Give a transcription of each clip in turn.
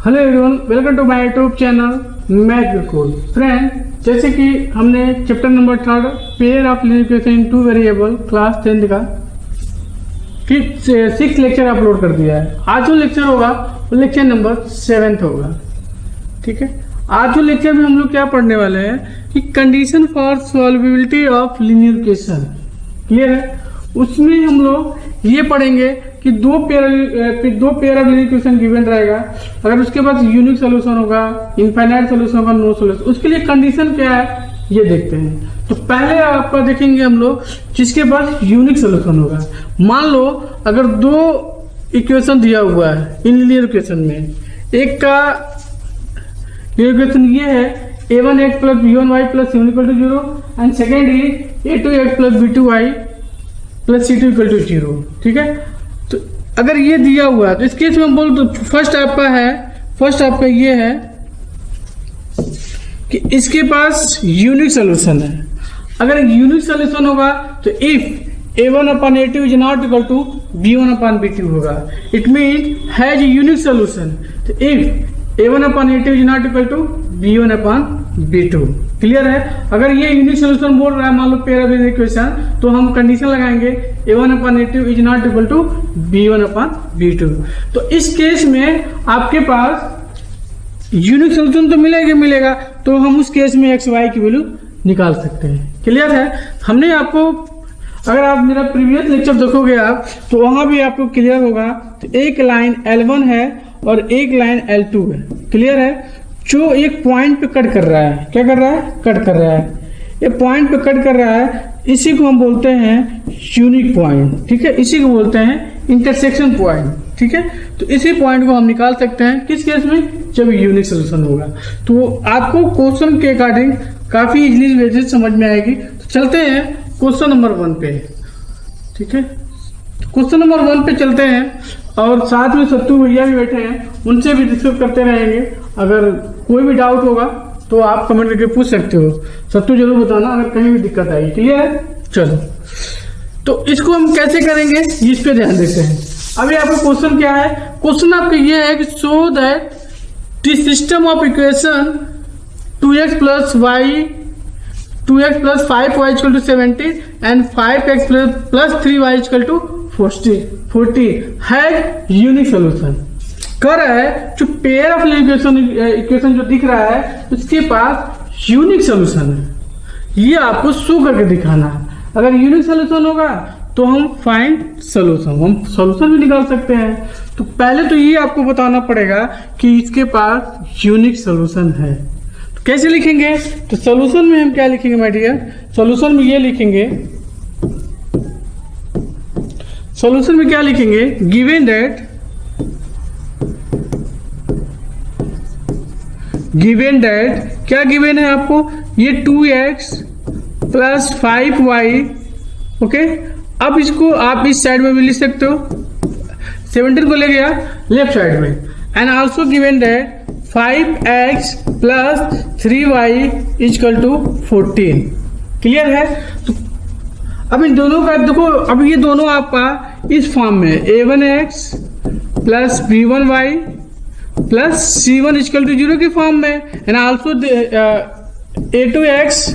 Hello everyone, welcome to my YouTube channel math बिल्कुल। Friend, जैसे कि हमने chapter number 3 pair of linear equation in two variable class 10th का 6 lecture upload कर दिया है। आज जो लेक्चर होगा वो लेक्चर नंबर 7 होगा। ठीक है, आज जो लेक्चर में हम लोग क्या पढ़ने वाले हैं कि condition for solvability of linear equation. Clear है? उसमें हम लोग ये पढ़ेंगे कि दो pair of linear equation given रहेगा, अगर उसके पास यूनिक सोल्यूशन होगा, इनफाइनाइट सोल्यूशन होगा, नो सोल्यूशन, उसके लिए कंडीशन क्या है ये देखते हैं। तो पहले आपका देखेंगे हम लोग जिसके पास यूनिक सोल्यूशन होगा। मान लो अगर दो इक्वेशन दिया हुआ है इन लीनियर इक्वेशन में, एक का इक्वेशन ये है a1x plus b1y plus c1 equal to 0 and second is a2x plus b2y plus c2 equal to 0। ठीक है, तो अगर ये दिया हुआ है तो इस केस में हम बोल तो फर्स्ट आपका ये है कि इसके पास यूनिक सोल्यूशन है। अगर यूनिक सोल्यूशन होगा तो if a1 upon a2 is not equal to b1 upon b2 होगा, it mean has unique solution. तो if a1 upon a2 is not equal to b1 upon b2। Clear है? अगर ये unique solution बोल रहा है मान लो पेयर ऑफ लीनियर इक्वेशन, तो हम कंडीशन लगाएंगे a1 upon a2 is not equal to b1 upon b2। तो इस केस में आपके पास यूनिक सोल्यूशन तो मिलेगा, तो हम उस केस में x y की वैल्यू निकाल सकते हैं। क्लियर है? हमने आपको, अगर आप मेरा प्रीवियस लेक्चर देखोगे आप, तो वहां भी आपको क्लियर होगा। तो एक लाइन L1 है और एक लाइन L2 है। क्लियर है? जो एक पॉइंट पे कट कर रहा है, क्या कर रहा है? कट कर रहा है। ये पॉइंट पे कट कर रहा है, इसी को हम बोलते हैं यूनिक पॉइंट। ठीक है, इसी को बोलते हैं इंटरसेक्शन पॉइंट। ठीक है, तो इसी पॉइंट को हम निकाल सकते हैं किस केस में? जब यूनिक सोल्यूशन होगा। तो आपको क्वेश्चन के अकॉर्डिंग काफी इजीली बेसिस समझ में आएगी। तो चलते हैं क्वेश्चन नंबर 1 पे। ठीक है, क्वेश्चन नंबर 1 पे चलते हैं और साथ में सत्तू भैया भी बैठे हैं, उनसे भी डिस्कस करते रहेंगे। अगर कोई भी डाउट होगा तो आप कमेंट करके पूछ सकते हो। सत्तू जरूर बताना अगर कहीं भी दिक्कत आएगी। क्लियर है? चलो, तो इसको हम कैसे करेंगे इस पे ध्यान देते हैं। अभी आपका क्वेश्चन क्या है? क्वेश्चन आपका ये है कि show that the system of equation 2x plus 5y equal to 70 and 5x plus 3y equal to 40 has unique solution. कर रहा है जो पेयर ऑफ इक्वेशन जो दिख रहा है उसके पास यूनिक सोल्यूशन है। ये आपको शो करके दिखाना है। अगर यूनिक सोल्यूशन होगा तो हम फाइंड सोल्यूशन, हम सोल्यूशन भी निकाल सकते हैं। तो पहले तो ये आपको बताना पड़ेगा कि इसके पास यूनिक सोल्यूशन है। तो कैसे लिखेंगे? तो सोल्यूशन में हम क्या लिखेंगे माय डियर? सोल्यूशन में ये लिखेंगे, सोल्यूशन में क्या लिखेंगे? गिवन दैट क्या गिवन है आपको? ये 2x प्लस 5y। ओके, अब इसको आप इस साइड में भी लिख सकते हो, 17 को ले गया लेफ्ट साइड में। And also given that 5x plus 3y equal to 14। Clear है? तो अब इन दोनों का देखो, अब ये दोनों आपका इस फॉर्म में a1x plus b1y plus c1 equal to 0 की फॉर्म में, and also a2x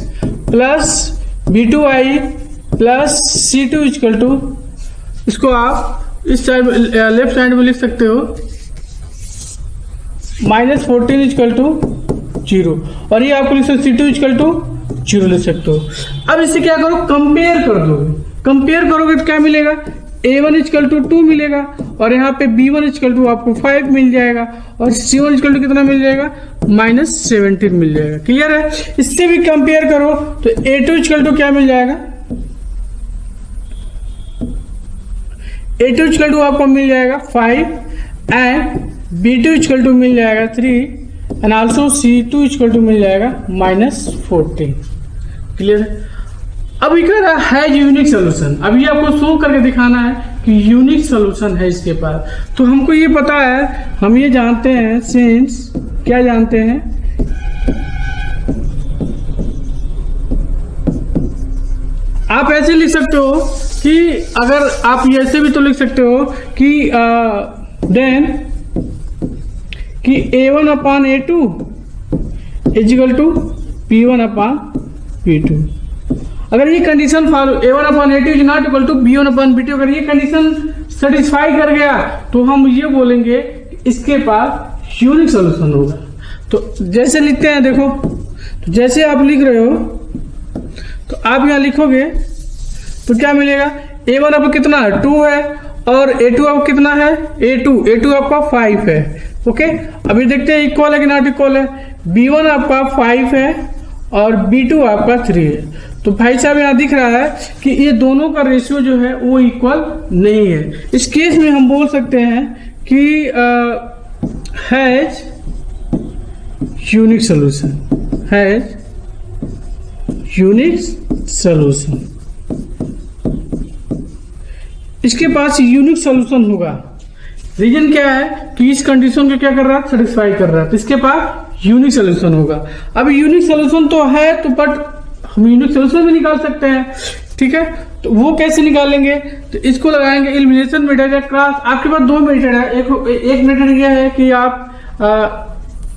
plus b2y plus c2 equal to, इसको आप इस साइड लेफ्ट साइड में लिख सकते हो -14 इक्वल टू 0, और ये आपको लिख सकते c2 इक्वल टू 0 लिख सकते हो। अब इसे क्या करो? कंपेयर कर दो। कंपेयर करोगे तो क्या मिलेगा? a1 इक्वल टू 2 मिलेगा, और यहाँ पे b1 इक्वल टू आपको 5 मिल जाएगा, और c1 इक्वल टू कितना मिल जाएगा? -17 मिल जाएगा। क्लियर है? इससे भी कंपेयर करो तो a2 इक्वल टू क्या मिल जाएगा? a2 इक्वल टू आपको मिल जाएगा 5 एंड b2 इक्वल टू मिल जाएगा 3 and also c2 equal to मिल जाएगा -14। क्लियर है? अभी कह रहा है यूनिक सोल्यूशन। अभी आपको शो करके दिखाना है कि यूनिक सोल्यूशन है इसके पास। तो हमको ये पता है, हम ये जानते हैं, सिंस क्या जानते हैं? आप ऐसे लिख सकते हो कि अगर आप ऐसे भी तो लिख सकते हो कि देन कि A1 upon A2 is equal to P1 upon P2। अगर ये condition follow A1 upon A2 is not equal to B1 upon B2, अगर ये कंडीशन सेटिस्फाई कर गया तो हम ये बोलेंगे इसके पास यूनिक सॉल्यूशन होगा। तो जैसे लिखते हैं देखो, तो जैसे आप लिख रहे हो तो आप यहाँ लिखोगे तो क्या मिलेगा, A1 आपका कितना है 2 है और A2 आपका कितना है A2 आपका 5 है। ओके, अभी देखते हैं इक्वल है कि नॉट इक्वल है। B1 आपका 5 है और B2 आपका 3 है। तो भाई साहब यहाँ दिख रहा है कि ये दोनों का रेशियो जो है वो इक्वल नहीं है। इस केस में हम बोल सकते हैं कि हैज यूनिक सॉल्यूशन, इसके पास यूनिक सॉल्यूशन होगा। रीजन क्या है कि इस कंडीशन को क्या कर रहा है, सेटिस्फाई कर रहा है, तो इसके पास यूनिक सॉल्यूशन होगा। अब यूनिक सॉल्यूशन तो है तो बट हम यूनिक सॉल्यूशन भी निकाल सकते हैं, ठीक है। तो वो कैसे निकालेंगे, तो इसको लगाएंगे एलिमिनेशन मेथड या क्रॉस। आपके पास दो मेथड है, एक मेथड यह है कि आप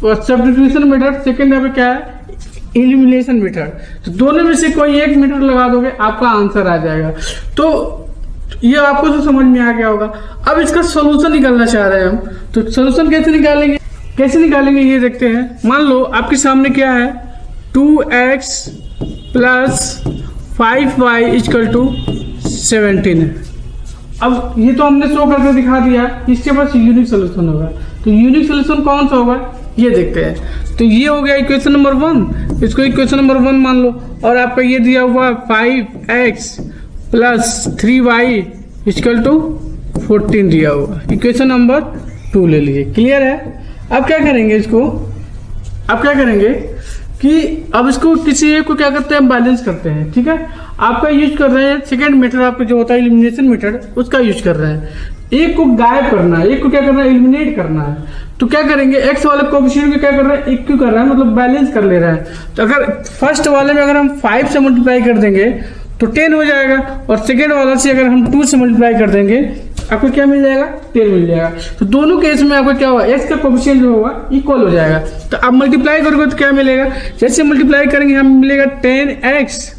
सब्स्टिट्यूशन मेथड, सेकंड यहाँ पे क्या है एलिमिनेशन मेथड। तो दोनों में से कोई एक मेथड लगा दोगे आपका आंसर आ जाएगा। तो ये आपको तो समझ में आ गया होगा। अब इसका सॉल्यूशन निकालना चाह रहे हैं हम, तो सॉल्यूशन कैसे निकालेंगे ये देखते हैं। मान लो आपके सामने क्या है 2x plus 5y equal to 17 है। अब ये तो हमने शो करके दिखा दिया, इसके पास यूनिक सोल्यूशन होगा। तो यूनिक सोल्यूशन कौन सा होगा ये देखते हैं। तो ये हो गया इक्वेशन नंबर 1, इसको इक्वेशन नंबर 1 मान लो। और आपका ये दिया हुआ 5x plus 3y equal to 14 दिया हुआ, इक्वेशन नंबर 2 ले लीजिए। क्लियर है। अब क्या करेंगे कि अब इसको किसी एक को क्या करते हैं, बैलेंस करते हैं, ठीक है। आपका यूज कर रहे हैं सेकंड मेथड, आपका जो होता है एलिमिनेशन मेथड, उसका यूज कर रहे हैं। एक को गायब करना है, एक को क्या करना है, एलिमिनेट करना है। तो क्या करेंगे, एक्स वाले कोएफिशिएंट को क्या कर रहे हैं, इक्वल कर रहा है, मतलब बैलेंस कर ले रहा है। तो अगर फर्स्ट वाले में अगर हम 5 से मल्टीप्लाई कर देंगे तो 10 हो जाएगा, और सेकेंड वाला से अगर हम 2 से मल्टीप्लाई कर देंगे आपको क्या मिल जाएगा, 10 मिल जाएगा। तो दोनों केस में आपको क्या होगा, एक्स का कोएफिशिएंट जो होगा इक्वल हो जाएगा। तो आप मल्टीप्लाई करोगे तो क्या मिलेगा, जैसे मल्टीप्लाई करेंगे हमें मिलेगा 10x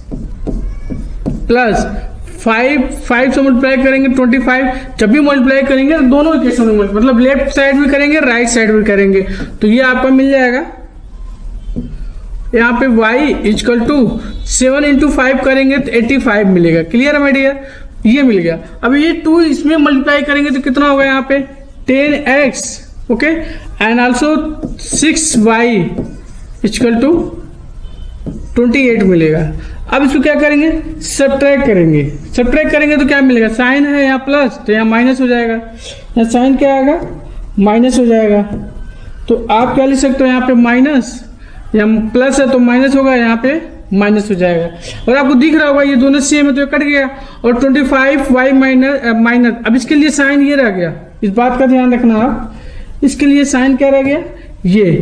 प्लस 5 से मल्टीप्लाई करेंगे 25। जब भी मल्टीप्लाई करेंगे तो दोनों इक्वेशन में मतलब लेफ्ट साइड भी करेंगे राइट साइड भी करेंगे, तो ये आपका मिल जाएगा यहाँ पे y इक्वल टू 7 इंटू 5 करेंगे तो 85 मिलेगा। क्लियर है माय डियर, ये मिल गया। अब ये 2 इसमें मल्टीप्लाई करेंगे तो कितना होगा यहाँ पे 10x, okay, and also 6y equal to 28 मिलेगा। अब इसको क्या करेंगे, सब्ट्रैक्ट करेंगे तो क्या मिलेगा, साइन है यहाँ प्लस तो यहाँ माइनस हो जाएगा, यहाँ साइन क्या आएगा माइनस हो जाएगा। तो आप क्या लिख सकते हो, यहाँ पे माइनस, यहाँ प्लस है तो माइनस होगा, यहाँ पे माइनस हो जाएगा। और आपको दिख रहा होगा ये दोनों सेम है तो ये कट गया, और 25y माइनस। अब इसके लिए साइन ये रह गया, इस बात का ध्यान रखना आप, इसके लिए साइन क्या रह गया ये।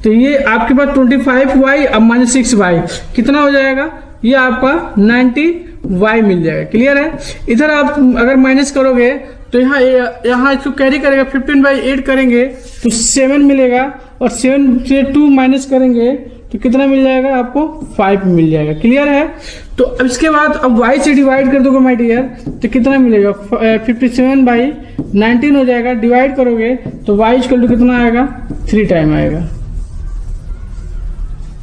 तो ये आपके पास 25y अब माइनस 6y कितना हो जाएगा, ये आपका 90y मिल जाएगा। क्लियर है। इधर आप अगर माइनस करोगे तो यहाँ इसको कैरी करेगा, 15/8 करेंगे तो 7 मिलेगा, और 7 से 2 माइनस करेंगे तो कितना मिल जाएगा आपको 5 मिल जाएगा। क्लियर है। तो अब इसके बाद अब y से डिवाइड कर दोगे माय डियर तो कितना मिलेगा, 57/19 हो जाएगा। डिवाइड करोगे तो y इक्वल टू कितना आएगा, 3 टाइम आएगा।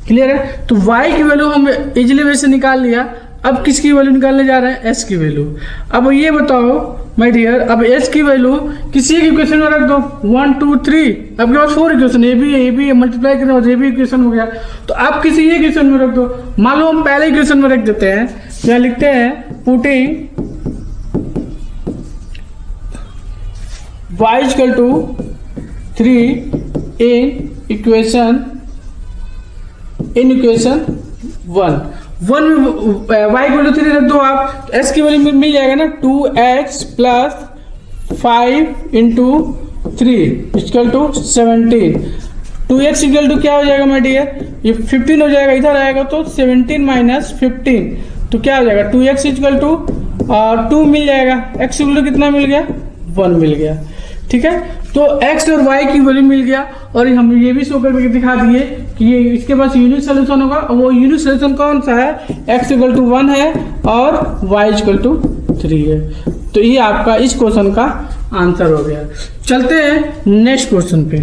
क्लियर है। तो y की वैल्यू हम इजिली वैसे निकाल लिया। अब किसकी वैल्यू निकालने जा रहे हैं, s की वैल्यू। अब ये बताओ माय डियर, अब s की वैल्यू किसी एक इक्वेशन में रख दो, 1 2 3, आपके पास 4 इक्वेशन, ए बी मल्टीप्लाई करना हो, ये भी इक्वेशन हो गया। तो आप किसी एक इक्वेशन में रख दो। मान लो हम पहले इक्वेशन में रख देते हैं, यहाँ लिखते हैं putting y equal to 3 in equation 1 y equal to 3 रख दो आप, s की वैल्यू मिल जाएगा ना 2x plus 5 into 3 equal to 17। 2x equal to क्या हो जाएगा माय डियर, ये 15 हो जाएगा, इधर आएगा तो 17 माइनस 15 तो क्या हो जाएगा 2x इक्वल टू 2 मिल जाएगा, x इक्वल टू कितना मिल गया 1 मिल गया। ठीक है। तो x और y की वैल्यू मिल गया, और हम ये भी शो करके दिखा दिए कि ये इसके पास यूनिक सोल्यूशन होगा। वो यूनिक सोल्यूशन कौन सा है, x = 1 है और y = 3 है। तो ये आपका इस क्वेश्चन का आंसर हो गया। चलते हैं नेक्स्ट क्वेश्चन पे।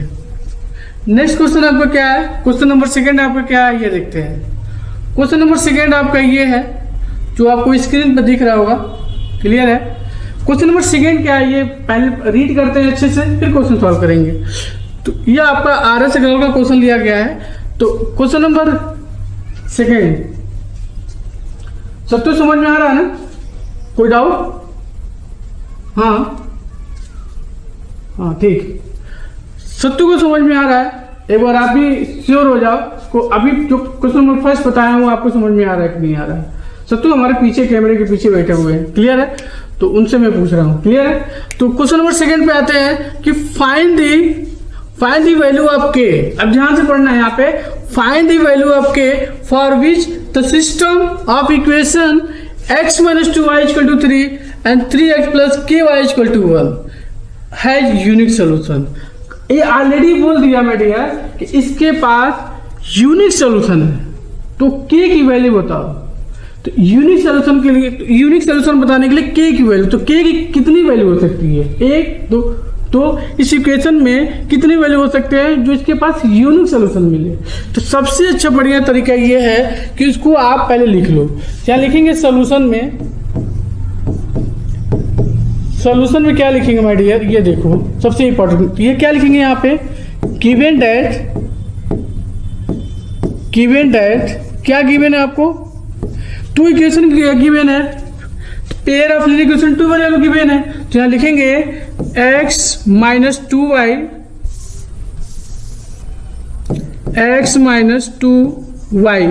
नेक्स्ट क्वेश्चन आपका क्या है, क्वेश्चन नंबर 2 आपका क्या है ये देखते हैं। क्वेश्चन नंबर 2 आपका ये है जो आपको स्क्रीन पर दिख रहा होगा, क्लियर है। क्वेश्चन नंबर 2 क्या है ये पहले रीड करते हैं अच्छे से, फिर क्वेश्चन सॉल्व करेंगे। तो ये आपका RS अग्रवाल का क्वेश्चन लिया गया है। तो क्वेश्चन नंबर 2 सब तो समझ में आ रहा है ना, कोई डाउट? हाँ ठीक, सत्तू को समझ में आ रहा है। एक बार आप भी श्योर हो जाओ को अभी जो क्वेश्चन नंबर फर्स्ट बताया वो आपको समझ में आ रहा है कि नहीं आ रहा है। सत्तू हमारे पीछे कैमरे के पीछे बैठे हुए हैं, क्लियर है, तो उनसे मैं पूछ रहा हूँ, क्लियर है। तो क्वेश्चन नंबर 2 पे आते हैं कि फाइंड दी वैल्यू ऑफ के। अब ध्यान से पढ़ना है यहाँ पे, फाइंड दी वैल्यू ऑफ के for which the system of equation x - 2y = 3 and 3x + ky = 1 has unique solution. ये ऑलरेडी बोल दिया मैं डियर कि इसके पास यूनिक सोल्यूशन है, तो k की वैल्यू बताओ। तो यूनिक सोल्यूशन के लिए, यूनिक सोल्यूशन बताने के लिए k की वैल्यू, तो k की कितनी वैल्यू हो सकती है, 1 2, तो इस इक्वेशन में कितनी वैल्यू हो सकते हैं जो इसके पास यूनिक सोल्यूशन मिले। तो सबसे अच्छा बढ़िया तरीका ये है कि इसको आप पहले लिख लो। क्या लिखेंगे सोल्यूशन में क्या लिखेंगे माय डियर, ये देखो सबसे इंपॉर्टेंट, ये क्या लिखेंगे यहाँ पे, गिवन दैट क्या गिवन है आपको, 2 इक्वेशन गिवन है, pair of linear equation 2 value given है। तो यहाँ लिखेंगे x - 2y।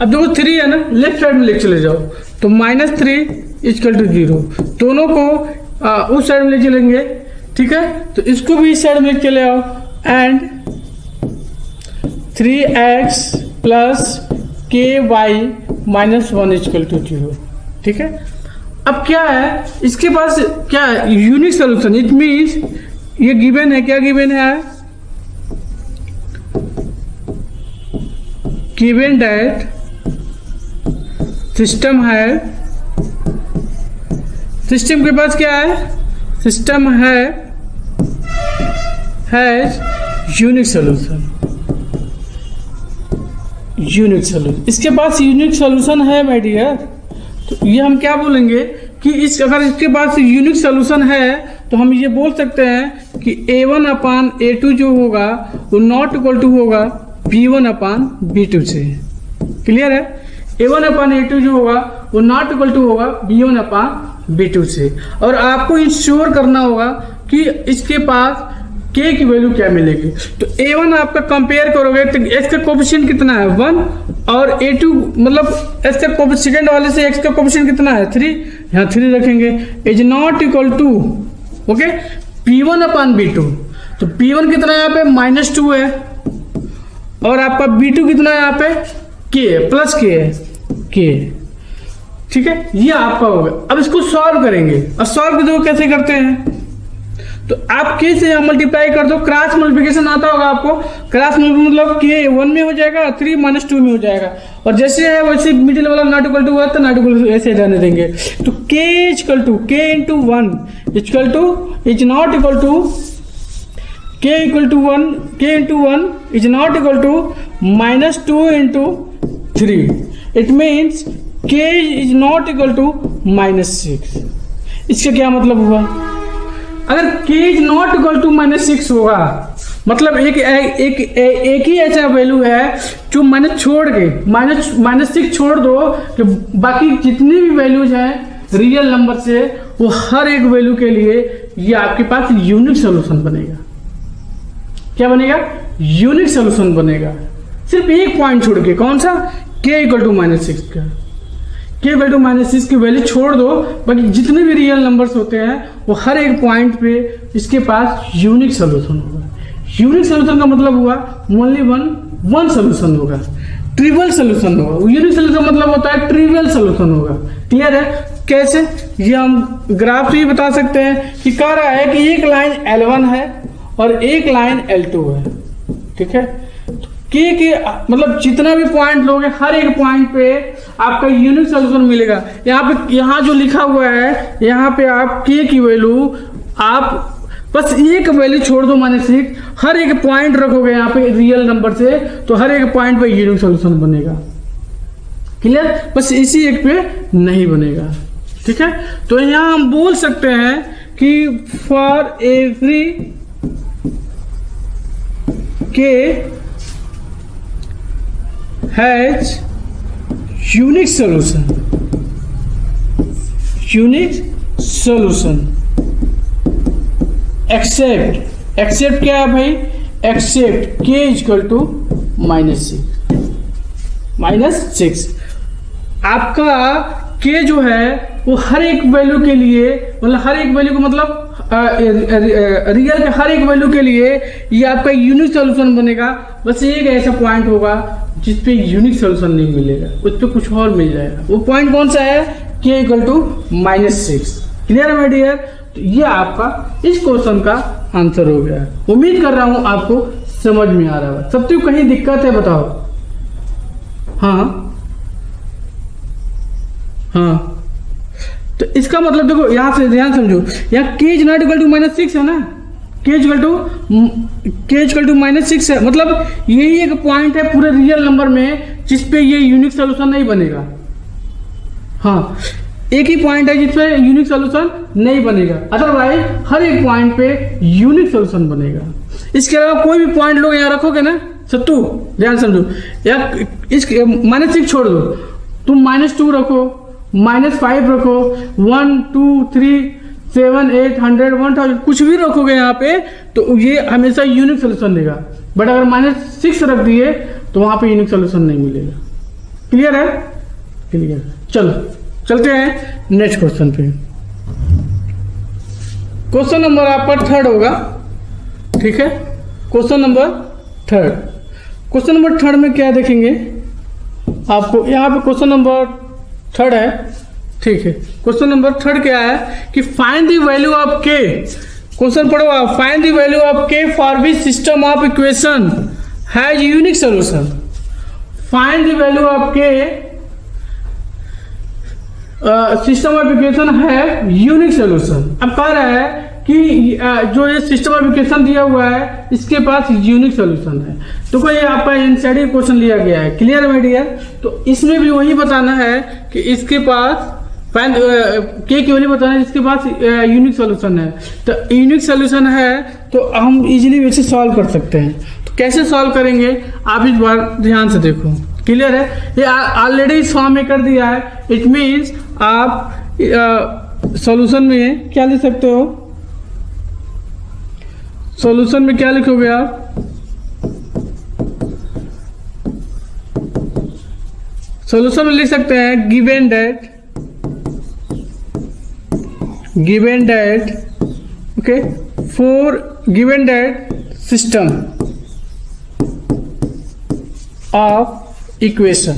अब देखो 3 है ना, लेफ्ट साइड में लेके चले जाओ, तो -3 = 0। दोनों को उस साइड में ले चलेंगे, ठीक है, तो इसको भी इस साइड में लेके चले आओ, एंड 3x + ky - 1 = 0, ठीक है। अब क्या है इसके पास, क्या है यूनिक सोल्यूशन, इट मीन्स ये गिवन है, क्या गिवन है, गिवन दैट सिस्टम है, सिस्टम के पास क्या है, सिस्टम है यूनिक सोल्यूशन, इसके पास यूनिक सोल्यूशन है माय डियर। तो ये हम क्या बोलेंगे कि अगर इसके पास यूनिक सोल्यूशन है तो हम ये बोल सकते हैं कि A1/A2 जो होगा वो नॉट इक्वल टू होगा B1/B2 से, क्लियर है। A1/A2 जो होगा वो नॉट इक्वल टू होगा B1/B2 से। और आपको इंश्योर करना होगा कि इसके पास k की वैल्यू क्या मिलेगी। तो A1 आपका कंपेयर करोगे तो x का कोफिशिएंट कितना है 1, और A2 मतलब x का कोफिशिएंट सेकंड वाले से x का कोफिशिएंट कितना है 3, यहाँ 3 रखेंगे, is not equal to okay B1/B2। तो B1 कितना है यहाँ पे -2 है, और आपका B2 कितना है यहाँ पे k + k है, k, ठीक है, ये आपका होगा। अब इसको सॉल्व करेंगे, और सॉल्व देखो कैसे करते हैं, तो आप k से मल्टीप्लाई कर दो, क्रॉस मल्टीप्लिकेशन आता होगा आपको, क्रॉस मतलब k 1 में हो जाएगा, 3 - 2 में हो जाएगा, और जैसे है वैसे मिडिल वाला नॉट इक्वल टू हुआ तो नॉट इक्वल ऐसे रहने देंगे। तो k = k × 1 is not equal to k = 1, k × 1 is not equal to -2 × 3, it means k is not equal to -6। इसका क्या मतलब हुआ, अगर k is not equal to -6 होगा मतलब एक ही ऐसा वैल्यू है जो मैंने छोड़ के -6 छोड़ दो कि बाकी जितनी भी वैल्यूज हैं रियल नंबर से वो हर एक वैल्यू के लिए ये आपके पास यूनिक सोल्यूशन बनेगा। क्या बनेगा, यूनिक सोल्यूशन बनेगा, सिर्फ एक पॉइंट छोड़ के, कौन सा, k = -6 का, k = -6 की वैल्यू छोड़ दो, बाकी जितने भी रियल नंबर्स होते हैं वो हर एक पॉइंट पे इसके पास यूनिक सोल्यूशन होगा। यूनिक सोल्यूशन का मतलब हुआ ओनली वन सोल्यूशन होगा, ट्रिवियल सोल्यूशन होगा। यूनिक सोल्यूशन का मतलब होता है ट्रिवियल सोल्यूशन होगा, क्लियर है। कैसे, ये हम ग्राफ से ही बता सकते हैं कि कह रहा है कि एक लाइन L1 है और एक लाइन L2 है। ठीक है, के मतलब जितना भी पॉइंट लोगे हर एक पॉइंट पे आपका यूनिक सोल्यूशन मिलेगा। यहाँ जो लिखा हुआ है यहाँ पे आप के की वैल्यू आप बस एक वैल्यू छोड़ दो -6, हर एक पॉइंट रखोगे यहाँ पे रियल नंबर से, तो हर एक पॉइंट पे यूनिक सोल्यूशन बनेगा। क्लियर? बस इसी एक पे नहीं बनेगा। ठीक है, तो यहाँ हम बोल सकते हैं कि फॉर एवरी के हैज यूनिक सोल्यूशन, एक्सेप्ट क्या है भाई? एक्सेप्ट के इक्वल टू -6। आपका के जो है वो हर एक वैल्यू के लिए, मतलब हर एक वैल्यू को मतलब रियल के हर एक वैल्यू के लिए ये आपका यूनिक सोल्यूशन बनेगा। बस एक ऐसा पॉइंट होगा जिस पे यूनिक सोल्यूशन नहीं मिलेगा, उस पे कुछ और मिल जाएगा। वो पॉइंट कौन सा है? के इक्वल टू -6। क्लियर है माय डियर? तो ये आपका इस क्वेश्चन का आंसर हो गया। उम्मीद कर रहा हूं आपको समझ में आ रहा है। सबसे कहीं दिक्कत है बताओ? हाँ, तो इसका मतलब देखो, यहां से ध्यान समझो, यहाँ के इज नॉट इक्वल टू -6 है ना, के इक्वल टू -6 है, मतलब यही एक पॉइंट है पूरे रियल नंबर में जिसपे ये यूनिक सोल्यूशन नहीं बनेगा। हाँ, एक ही पॉइंट है जिसपे यूनिक सोल्यूशन नहीं बनेगा, अदरवाइज हर एक पॉइंट पे यूनिक सोल्यूशन बनेगा। इसके अलावा कोई भी पॉइंट लोग यहाँ रखोगे ना, सत्तू ध्यान समझो, या इस -6 छोड़ दो, तुम -2 रखो, -5 रखो, 1 2 3 7 8 100 1000 कुछ भी रखोगे यहाँ पे, तो ये हमेशा यूनिक सोल्यूशन देगा। बट अगर -6 रख दिए तो वहां पे यूनिक सोल्यूशन नहीं मिलेगा। क्लियर है? क्लियर। चलो चलते हैं नेक्स्ट क्वेश्चन पे। क्वेश्चन नंबर आपका 3 होगा। ठीक है, क्वेश्चन नंबर 3। क्वेश्चन नंबर 3 में क्या देखेंगे आपको? यहाँ पे क्वेश्चन नंबर 3 है। ठीक है, क्वेश्चन नंबर 3 क्या है कि फाइंड द वैल्यू ऑफ के। क्वेश्चन पढ़ो आप, फाइंड द वैल्यू ऑफ के for which system of equation has unique solution. Find the value of के सिस्टम ऑफ इक्वेशन है यूनिक सोल्यूशन। अब कह रहा है कि जो ये सिस्टम ऑफ इक्वेशन दिया हुआ है इसके पास यूनिक सोल्यूशन है। तो कोई आपका इनसाइड क्वेश्चन लिया गया है। क्लियर है डियर? तो इसमें भी वही बताना है कि इसके पास के वैल्यू बताना है जिसके पास यूनिक सोल्यूशन है। तो यूनिक सोल्यूशन है तो हम इजीली वैसे सॉल्व कर सकते हैं। तो कैसे सॉल्व करेंगे आप इस बार ध्यान से देखो। क्लियर है? ये ऑलरेडी इस फॉर्म में कर दिया है। इट मीन्स आप सॉल्यूशन में क्या लिख सकते हो? सॉल्यूशन में क्या लिखोगे आप? सॉल्यूशन में लिख सकते हैं given that okay for given that system of equation,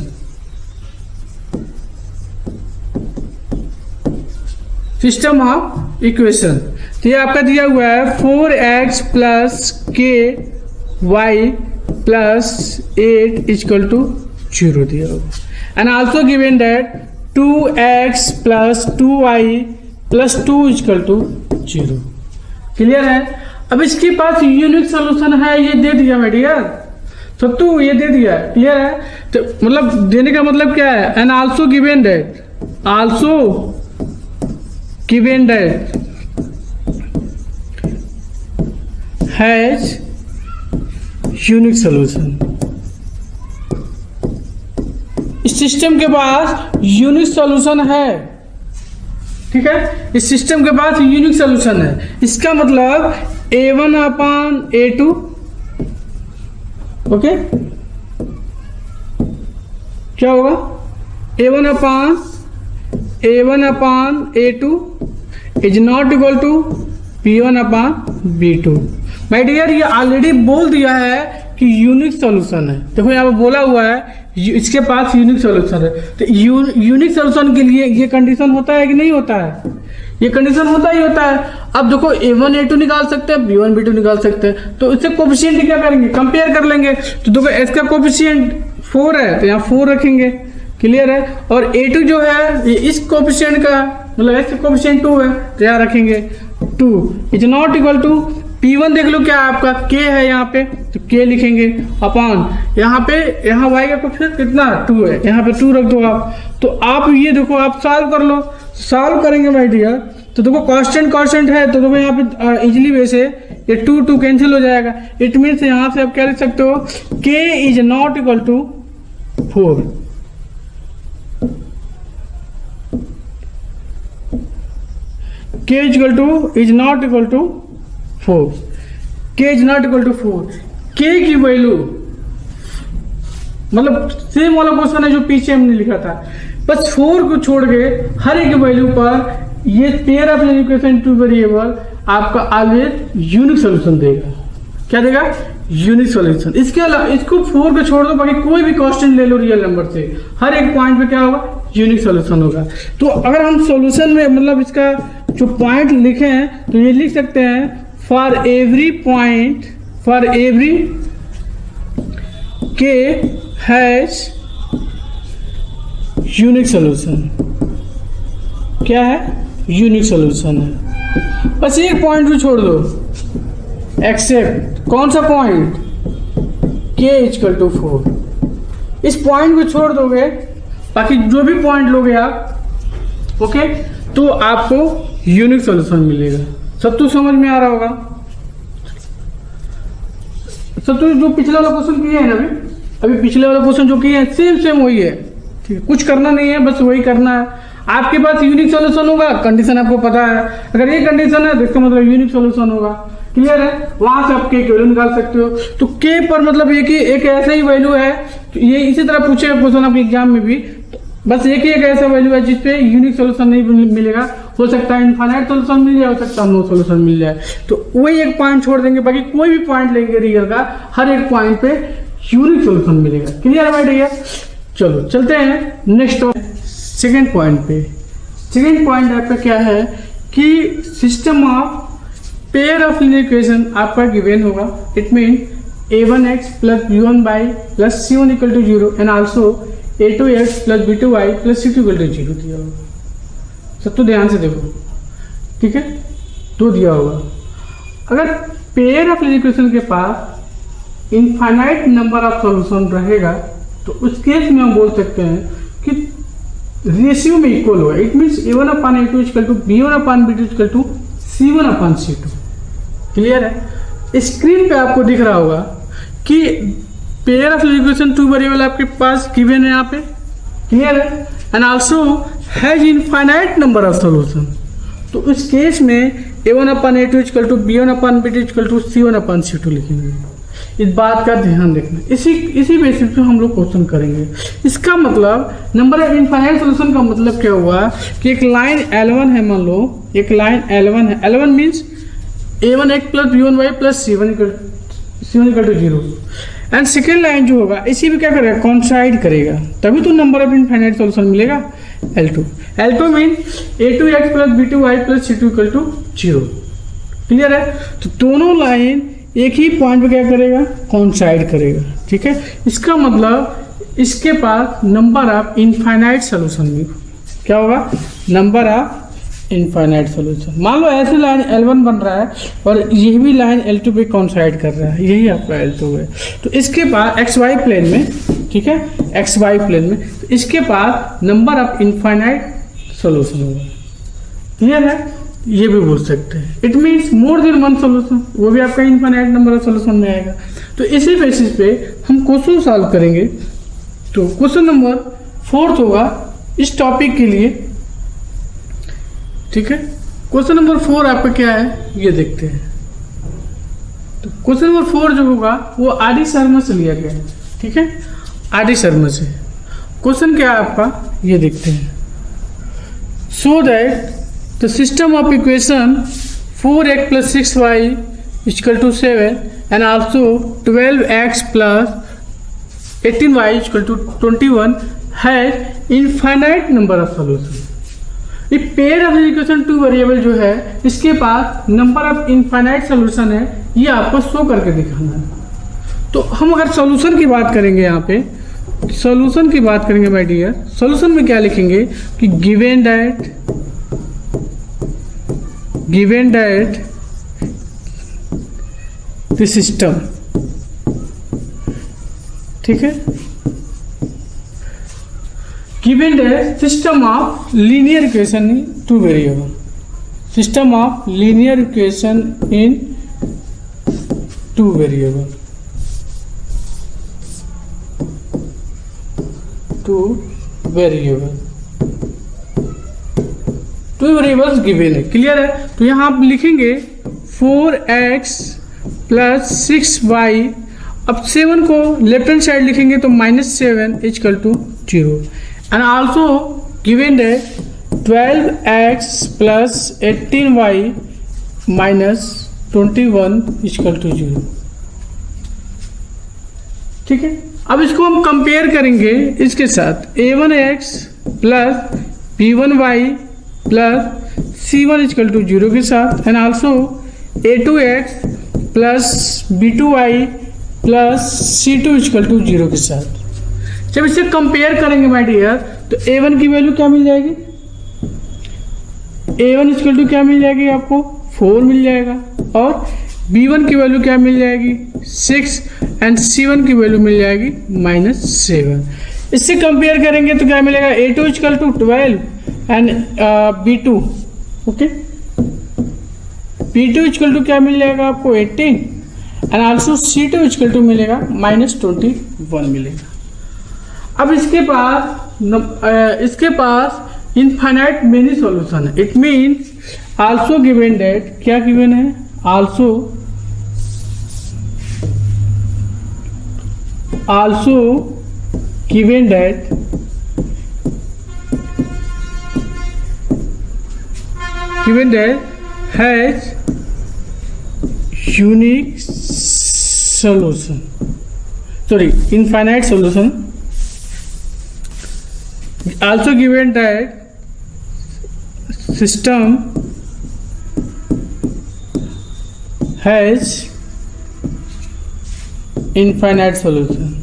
system of equation. तो ये आपका दिया हुआ है 4x प्लस के वाई प्लस 8 इक्वल टू 0 दिया होगा। And also given that 2x plus 2y plus 2 equal to 0। Clear है? अब इसके पास यूनिक सोल्यूशन है, ये दे दिया मेरे डियर। सत्तू ये दे दिया। क्लियर है? तो मतलब देने का मतलब क्या है? And also given that has unique solution. इस सिस्टम के पास यूनिक सोल्यूशन है। ठीक है, इस सिस्टम के पास यूनिक सोल्यूशन है। इसका मतलब A1 अपान A2 ओके क्या होगा? A1 upon A2 is not equal to P1 upon B2। My dear ये ऑलरेडी बोल दिया है कि यूनिक सॉल्यूशन है। देखो यहाँ पे बोला हुआ है इसके पास यूनिक सॉल्यूशन है। तो यूनिक सॉल्यूशन के लिए ये कंडीशन होता है कि नहीं होता है? ये कंडीशन होता ही होता है। अब देखो a1 a2 निकाल सकते हैं, b1 b2 निकाल सकते हैं, तो इससे कोफिशिएंट क्या करेंगे, कंपेयर कर लेंगे। तो देखो इसका कोफिशिएंट 4 है तो यहाँ 4 रखेंगे, क्लियर है। और a2 जो है ये इस कोफिशिएंट का मतलब इसका कोफिशिएंट 2 है तो यहाँ रखेंगे 2 is not equal to P1 देख लो क्या आपका k है यहाँ पे, तो k लिखेंगे अपॉन यहाँ पे, यहाँ y का कोफिशिएंट कितना 2 है, यहाँ पे 2 रख दो आप। तो आप ये देखो आप सॉल्व कर लो, सॉल्व करेंगे माय डियर, तो देखो कांस्टेंट है तो देखो यहाँ पे इजिली वे से ये 2 कैंसिल हो जाएगा। इट मीन्स यहाँ से आप क्या लिख सकते हो, k is not equal to 4। k is not equal to 4, k is not equal to 4। k की वैल्यू मतलब सेम वाला क्वेश्चन है जो पीछे हमने लिखा था, बस 4 को छोड़ के हर एक वैल्यू पर ये pair of equation two variable आपका ऑलवेज यूनिक सॉल्यूशन देगा। क्या देगा, यूनिक सॉल्यूशन। इसके अलावा इसको 4 को छोड़ दो, बाकी कोई भी कांस्टेंट ले लो रियल नंबर से, हर एक पॉइंट पे क्या होगा, यूनिक सॉल्यूशन होगा। तो अगर हम सॉल्यूशन में मतलब इसका जो पॉइंट लिखे हैं तो ये लिख सकते हैं for every point, for every के हैज यूनिक सॉल्यूशन। क्या है, यूनिक सॉल्यूशन है। बस एक पॉइंट भी छोड़ दो, एक्सेप्ट कौन सा पॉइंट, k इक्वल टू 4। इस पॉइंट को छोड़ दोगे, बाकी जो भी पॉइंट लोगे आप, ओके, तो आपको यूनिक सॉल्यूशन मिलेगा। सब तो समझ में आ रहा होगा। सब तो जो पिछले वाला क्वेश्चन किए हैं ना, अभी पिछले वाला क्वेश्चन जो किए हैं सेम वही है, ठीक है, कुछ करना नहीं है, बस वही करना है। आपके पास यूनिक सॉल्यूशन होगा, कंडीशन आपको पता है, अगर ये कंडीशन है तो इसका मतलब यूनिक सॉल्यूशन होगा, क्लियर है। वहां से आप के वैल्यू निकाल सकते हो। तो के पर मतलब एक ऐसा ही वैल्यू है, तो ये इसी तरह पूछे क्वेश्चन आपके एग्जाम में भी, बस एक ऐसा वैल्यू है जिसपे यूनिक सॉल्यूशन नहीं मिलेगा। हो सकता है इनफाइनाइट सॉल्यूशन मिल जाए, हो सकता है नो सॉल्यूशन मिल जाए। तो वही एक पॉइंट छोड़ देंगे, बाकी कोई भी पॉइंट लेंगे रियल का, हर एक पॉइंट पे यूनिक सॉल्यूशन मिलेगा। क्लियर है भैया। चलो चलते हैं नेक्स्ट सेकेंड पॉइंट पे। सेकेंड पॉइंट आपका क्या है कि system of pair of linear equation आपका गिवन होगा। It mean a1x plus b1y plus c1 equal to 0 and also a2x plus b2y plus c2 equal to 0 दिया होगा। सब तो ध्यान से देखो, ठीक है, तो दिया होगा। अगर पेयर ऑफ लीनियर इक्वेशन के पास इनफाइनाइट नंबर ऑफ सॉल्यूशन रहेगा तो उस केस में हम बोल सकते हैं कि रेशियो में इक्वल होगा। It means a1 upon a2 equal to b1 upon b2 equal to c1 upon c2। Clear है। स्क्रीन पे आपको दिख रहा होगा कि pair of equation two variable आपके पास गिवन है यहाँ पे, क्लियर है, and also has infinite number of solution. तो इस केस में a1 upon a2 equal to b1 upon b2 equal to c1 upon c2 लिखेंगे। इस बात का ध्यान रखना, इसी बेसिस पे हम लोग क्वेश्चन करेंगे। इसका मतलब नंबर ऑफ इनफाइनाइट सॉल्यूशन का मतलब क्या हुआ कि एक लाइन L1 है, मान लो एक लाइन L1 है। L1 means a1x plus b1y plus c1 equal to 0 and second line जो होगा इसी में क्या करेगा, कॉन्साइड करेगा, तभी तो नंबर ऑफ इनफाइनाइट सॉल्यूशन मिलेगा L2 mean a2x plus b2y plus c2 equal to 0। Clear है। तो दोनों लाइन एक ही पॉइंट पे क्या करेगा, कॉन्साइड करेगा, ठीक है। इसका मतलब इसके पास नंबर ऑफ इनफाइनाइट सॉल्यूशन भी क्या होगा, नंबर ऑफ इनफाइनाइट सॉल्यूशन। मान लो ऐसी लाइन L1 बन रहा है और यही भी लाइन L2 पे कॉन्साइड कर रहा है, यही आपका L2 है। तो इसके पास XY प्लेन में, ठीक है, XY प्लेन में, तो इसके पास नंबर ऑफ इनफाइनाइट सॉल्यूशन होगा। क्लियर है, ये भी बोल सकते हैं। It means more than one solution, वो भी आपका इनफाइनाइट नंबर ऑफ सॉल्यूशन में आएगा। तो इसी बेसिस पे हम क्वेश्चन सॉल्व करेंगे। तो क्वेश्चन नंबर 4 होगा इस टॉपिक के लिए, ठीक है। क्वेश्चन नंबर 4 आपका क्या है ये देखते हैं। तो क्वेश्चन नंबर 4 जो होगा वो आर डी शर्मा से लिया गया है, ठीक है, आर डी शर्मा से। क्वेश्चन क्या है आपका ये देखते हैं। So that the system of equation 4x plus 6y equal to 7 and also 12x plus 18y equal to 21 has infinite number of solution. ये pair of equation two variable जो है इसके पास नंबर ऑफ इनफाइनाइट सोल्यूशन है, ये आपको show करके दिखाना है। तो हम अगर सॉल्यूशन की बात करेंगे, यहाँ पे सॉल्यूशन की बात करेंगे माय डियर, सॉल्यूशन में क्या लिखेंगे कि गिवन दैट द सिस्टम, ठीक है, given that system of linear equation in two variable, system of linear equation in two variable, two variables given है, क्लियर है। तो यहाँ आप लिखेंगे 4x प्लस 6y, अब 7 को लेफ्ट हैंड साइड लिखेंगे तो -7 equal to 0, and also given है 12x plus 18y minus 21 equal to 0, ठीक है। अब इसको हम कंपेयर करेंगे इसके साथ a1x plus b1y plus c1 equal to 0 के साथ, and also a2x plus b2y plus c2 equal to 0 के साथ। जब इसे कंपेयर करेंगे माय डियर तो a1 की वैल्यू क्या मिल जाएगी, a1 इक्वल टू क्या मिल जाएगी आपको 4 मिल जाएगा, और b1 की वैल्यू क्या मिल जाएगी 6, एंड c1 की वैल्यू मिल जाएगी -7। इससे कंपेयर करेंगे तो क्या मिलेगा a2 equal to 12 and b2, okay, b2 equal to क्या मिल जाएगा आपको 18, and also c2 equal to मिलेगा -21 मिलेगा। अब इसके पास इनफाइनाइट मेनी सॉल्यूशन है, it means also given that, क्या गिवन है, also given that has unique solution, sorry, infinite solution, also given that system has infinite solution,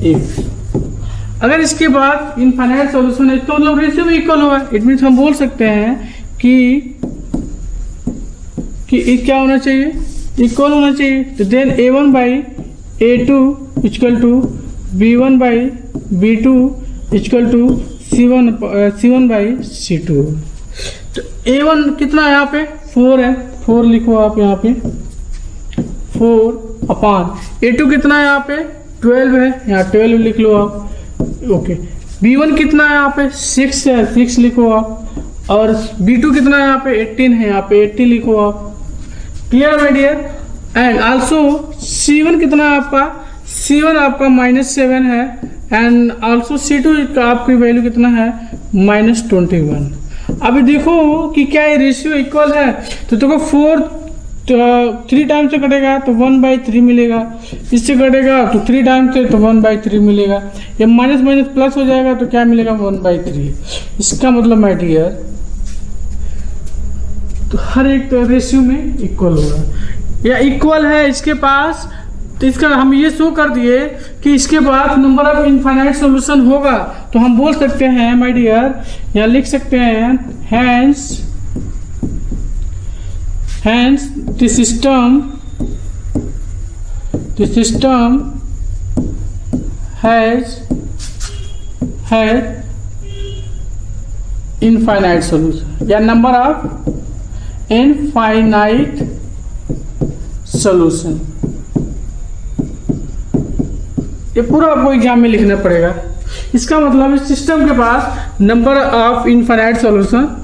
if, अगर इसके बाद इनफाइनाइट सॉल्यूशन है तो मतलब रेशियो में इक्वल होगा, इट मीन्स हम बोल सकते हैं कि क्या होना चाहिए, इक्वल होना चाहिए। तो then a1 by a2 equal to b1 by b2 equal to c1 by c2। तो a1 कितना है यहाँ पे 4 है, 4 लिखो आप यहाँ पे 4 अपान a2 कितना है यहाँ पे 12 है, यहाँ 12 लिख लो आप, ओके। b1 कितना है यहाँ पे 6 है, 6 लिखो आप, और b2 कितना है यहाँ पे 18 है, यहाँ पे 80 लिखो आप, clear my dear. And also c1 कितना है आपका, c1 आपका -7 है, एंड आल्सो c2 का आपकी वैल्यू कितना है -21। अभी देखो कि क्या ये रेशियो इक्वल है, तो देखो 4 3 टाइम से कटेगा तो 1/3 मिलेगा, इससे कटेगा तो 3 टाइम से तो 1/3 मिलेगा, ये माइनस माइनस प्लस हो जाएगा तो क्या मिलेगा 1/3। इसका मतलब माय डियर तो हर एक रेशियो में इक्वल होगा या इक्वल है इसके पास, तो इसका हम ये शो कर दिए कि इसके बाद नंबर ऑफ इनफाइनाइट सॉल्यूशन होगा, तो हम बोल सकते हैं माय डियर, यहाँ लिख सकते हैं hence the system has infinite solution या number of infinite solution। ये पूरा आपको एग्जाम में लिखना पड़ेगा। इसका मतलब इस सिस्टम के पास नंबर ऑफ इनफाइनाइट सॉल्यूशन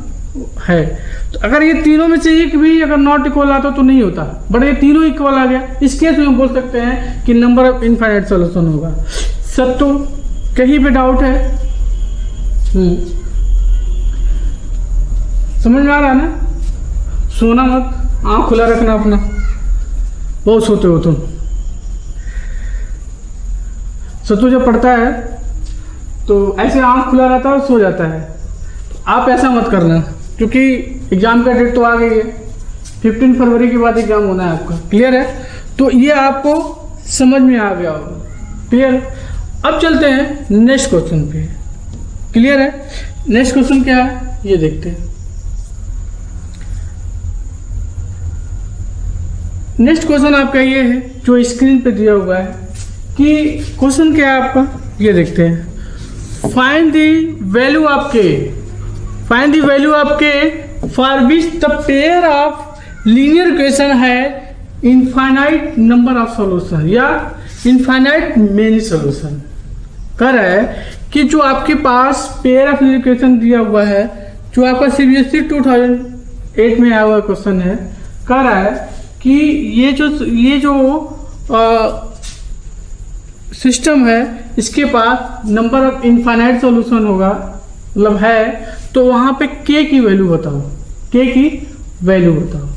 है। तो अगर ये तीनों में से एक भी अगर नॉट इक्वल आता तो नहीं होता, बट ये तीनों इक्वल आ गया, इस केस में हम बोल सकते हैं कि नंबर ऑफ इनफाइनाइट सॉल्यूशन होगा। सब तो कहीं पे डाउट है? समझ में आ रहा है ना? सोना मत, आँख खुला रखना अपना, बहुत सोते हो तुम। सत्तू जब पढ़ता है तो ऐसे आँख खुला रहता है और सो जाता है। आप ऐसा मत करना, क्योंकि एग्ज़ाम का डेट तो आ गई है, 15 फरवरी के बाद एग्ज़ाम होना है आपका। क्लियर है? तो ये आपको समझ में आ गया होगा। क्लियर है? अब चलते हैं नेक्स्ट क्वेश्चन पे। क्लियर है? नेक्स्ट क्वेश्चन क्या है ये देखते हैं। नेक्स्ट क्वेश्चन आपका ये है जो स्क्रीन पे दिया हुआ है कि क्वेश्चन क्या है आपका, ये देखते हैं। फाइंड द वैल्यू ऑफ के, फाइंड द वैल्यू ऑफ के for which the pair of linear equation है इनफाइनाइट नंबर ऑफ सॉल्यूशन या इनफाइनाइट मेनी सॉल्यूशन। कह रहा है कि जो आपके पास पेयर ऑफ लीनियर इक्वेशन दिया हुआ है, जो आपका CBSE 2008 में आया हुआ क्वेश्चन है, कह रहा है कि ये जो सिस्टम है इसके पास नंबर ऑफ इनफाइनाइट सॉल्यूशन होगा, मतलब है, तो वहाँ पे के की वैल्यू बताओ, के की वैल्यू बताओ।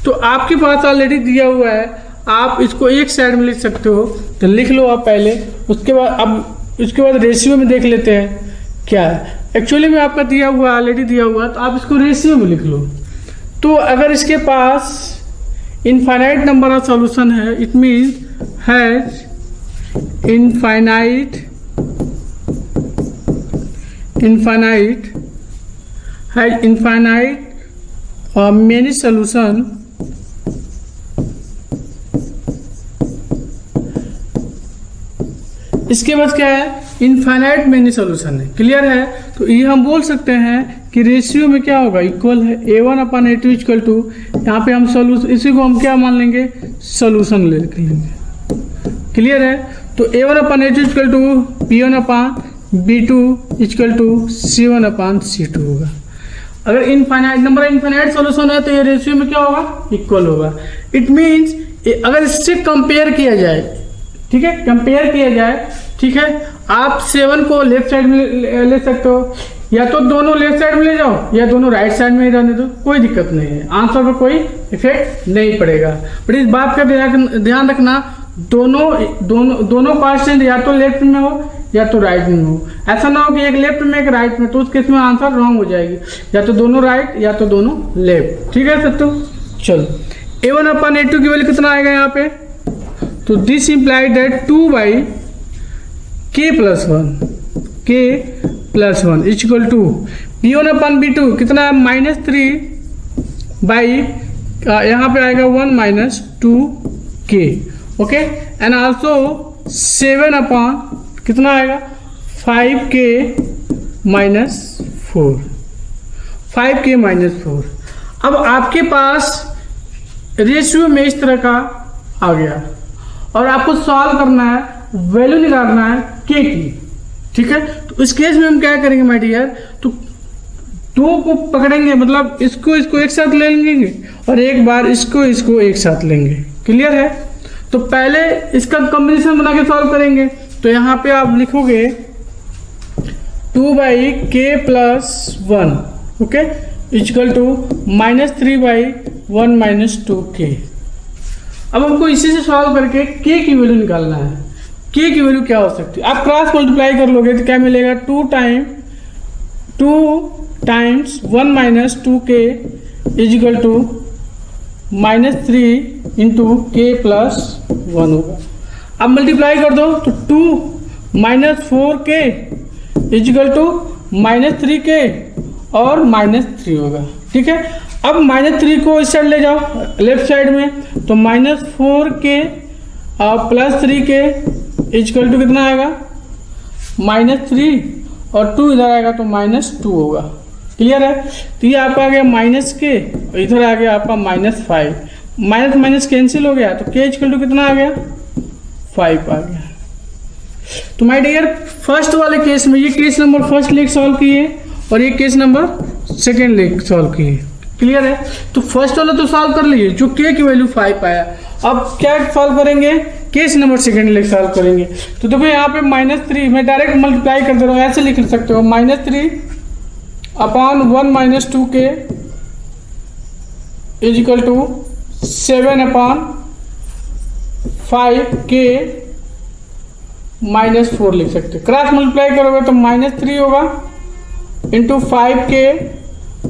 तो आपके पास ऑलरेडी दिया हुआ है, आप इसको एक साइड में लिख सकते हो, तो लिख लो आप पहले। उसके बाद रेशियो में देख लेते हैं क्या है। एक्चुअली में आपका दिया हुआ ऑलरेडी दिया हुआ, तो आप इसको रेशियो में लिख लो। तो अगर इसके पास इनफाइनाइट नंबर ऑफ सॉल्यूशन है, it means has infinite many solution इसके बाद क्या है, इनफाइनाइट मेनी सॉल्यूशन है। क्लियर है? तो ये हम बोल सकते हैं कि रेशियो में क्या होगा, इक्वल है A1/A2 इक्वल टू, यहाँ पे हम सॉल्यूशन, इसी को हम क्या मान लेंगे, सॉल्यूशन ले लेंगे। क्लियर है? तो A1/A2 equal to B1/B2 equal to C1/C2 होगा। अगर इनफाइनाइट नंबर इनफाइनाइट सॉल्यूशन है तो ये रेशियो में क्या होगा, इक्वल होगा। इट मीन्स अगर इससे कंपेयर किया जाए, ठीक है, कंपेयर किया जाए, ठीक है, आप 7 को लेफ्ट साइड में ले सकते हो, या तो दोनों लेफ्ट साइड में ले जाओ या दोनों राइट साइड में ही रहने दो, कोई दिक्कत नहीं है, आंसर पर कोई इफेक्ट नहीं पड़ेगा। बट इस बात का ध्यान रखना, दोनों कांस्टेंट या तो लेफ्ट में हो या तो राइट में हो। ऐसा ना हो कि एक लेफ्ट में एक राइट में, तो उस केस में आंसर रॉन्ग हो जाएगी, या तो दोनों राइट या तो दोनों लेफ्ट। ठीक है सत्तू? चलो, A1/A2 की वैल्यू कितना आएगा यहाँ पे, तो this implied that 2/k + 1 equal to B1/B2 कितना है, -3 यहाँ पे आएगा 1 - 2k। ओके, एंड ऑल्सो 7 कितना आएगा, 5k - 4, 5k - 4। अब आपके पास रेशियो में इस तरह का आ गया और आपको सॉल्व करना है, वैल्यू निकालना है के की। ठीक है, तो इस केस में हम क्या करेंगे माय डियर, तो 2 को पकड़ेंगे, मतलब इसको एक साथ ले लेंगे और एक बार इसको एक साथ लेंगे। क्लियर है? तो पहले इसका कॉम्बिनेशन बना के सॉल्व करेंगे। तो यहाँ पे आप लिखोगे 2/k + 1, okay, equal to -3/1 - 2k। अब हमको इसी से सॉल्व करके k की वैल्यू निकालना है। k की वैल्यू क्या हो सकती है, आप क्रॉस मल्टीप्लाई कर लोगे तो क्या मिलेगा, 2 times 1 - 2k equal to -3 × k + 1 होगा। अब मल्टीप्लाई कर दो तो 2 - 4k इक्वल टू -3k और -3 होगा। ठीक है, अब -3 को इस साइड ले जाओ लेफ्ट साइड में, तो -4k + 3k इक्वल टू कितना आएगा, -3 और 2 इधर आएगा तो -2 होगा। क्लियर है? तो ये आपका आ गया -k और इधर आ गया आपका -5, माइनस कैंसिल हो गया, तो k इक्वल टू कितना आ गया, 5 आ गया। तो माय डियर, फर्स्ट वाले केस में ये case number first leg solve किए और ये case number second leg solve किए। क्लियर है? तो फर्स्ट वाला तो सॉल्व कर लिए, जो k की वैल्यू 5 आया। अब क्या सॉल्व करेंगे, case number second leg solve करेंगे। तो देखो यहाँ पे -3 मैं डायरेक्ट मल्टीप्लाई कर दे रहा हूँ, ऐसे लिख सकते हो, -3/1 - 2k इक्वल टू 7/5k -4 लिख सकते हैं। क्रॉस मल्टीप्लाई करोगे तो -3 होगा into 5k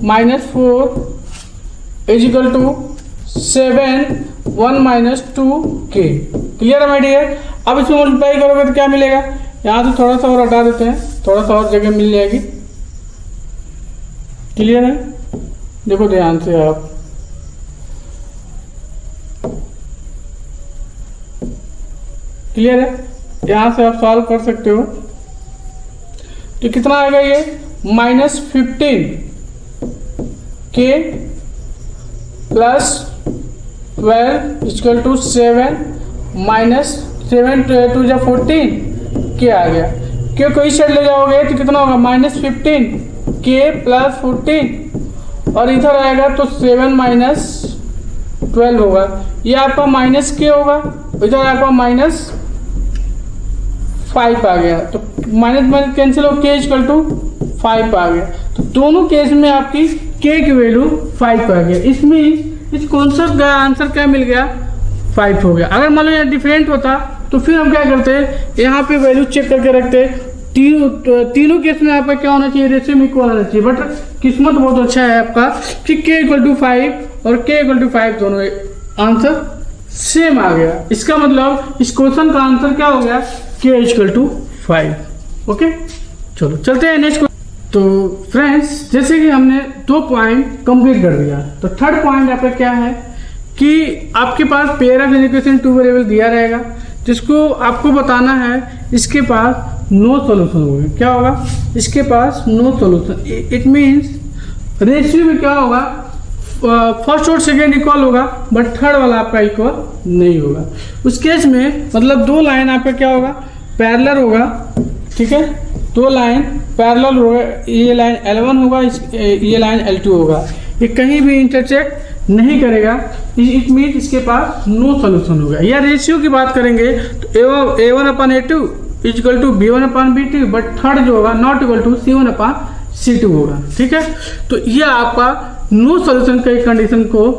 -4 is equal to 7 1 -2k। Clear है माय डियर। अब इसमें मल्टीप्लाई करोगे तो क्या मिलेगा, यहाँ से थोड़ा सा और हटा देते हैं, थोड़ा सा और जगह मिल जाएगी। क्लियर है, देखो ध्यान से आप, क्लियर है, यहाँ से आप सॉल्व कर सकते हो। तो कितना आएगा ये -15 k + 12 इक्वल टू 7 -7 2 जा 14 k आ गया। क्यों कोई साइड ले जाओगे तो कितना होगा -15 k + 14 और इधर आएगा तो 7 - 12 होगा। ये आपका -k होगा, इधर आपका -5 आ गया, तो माइनस कैंसिल हो, k इक्वल टू 5 आ गया। तो दोनों केस में आपकी k की वैल्यू 5 आ गया। इसमें इस कॉन्सेप्ट का आंसर क्या मिल गया, 5 हो गया। अगर मान लो यहाँ डिफरेंट होता तो फिर हम क्या करते हैं, यहाँ पे वैल्यू चेक करके रखते। तीनों केस में आपका क्या होना चाहिए, रेशियो में इक्वल होना चाहिए। बट किस्मत बहुत अच्छा है आपका कि k = 5 और k = 5 दोनों आंसर सेम आ गया। इसका मतलब इस क्वेश्चन का आंसर क्या हो गया, k = 5। ओके, चलो चलते हैं नेक्स्ट। तो फ्रेंड्स, जैसे कि हमने 2 पॉइंट कंप्लीट कर दिया, तो थर्ड पॉइंट आपका क्या है कि आपके पास पेयर ऑफ इक्वेशन 2 वेरिएबल दिया रहेगा, जिसको आपको बताना है इसके पास नो सॉल्यूशन होगा। क्या होगा, इसके पास no solution. It means ratio में क्या होगा, फर्स्ट और सेकेंड इक्वल होगा, बट थर्ड वाला आपका इक्वल नहीं होगा। उस केस में मतलब 2 लाइन आपका क्या होगा, पैरेलल होगा। ठीक है, 2 लाइन पैरेलल होगा, ये लाइन L1 होगा, ये लाइन L2 होगा, ये कहीं भी इंटरसेक्ट नहीं करेगा। इट मीन इसके पास नो सॉल्यूशन होगा। या रेशियो की बात करेंगे तो A1/A2 equal to B1/B2, but third जो होगा नॉट इक्वल टू C1/C2 होगा। ठीक है, तो ये आपका नो सॉल्यूशन का एक कंडीशन को,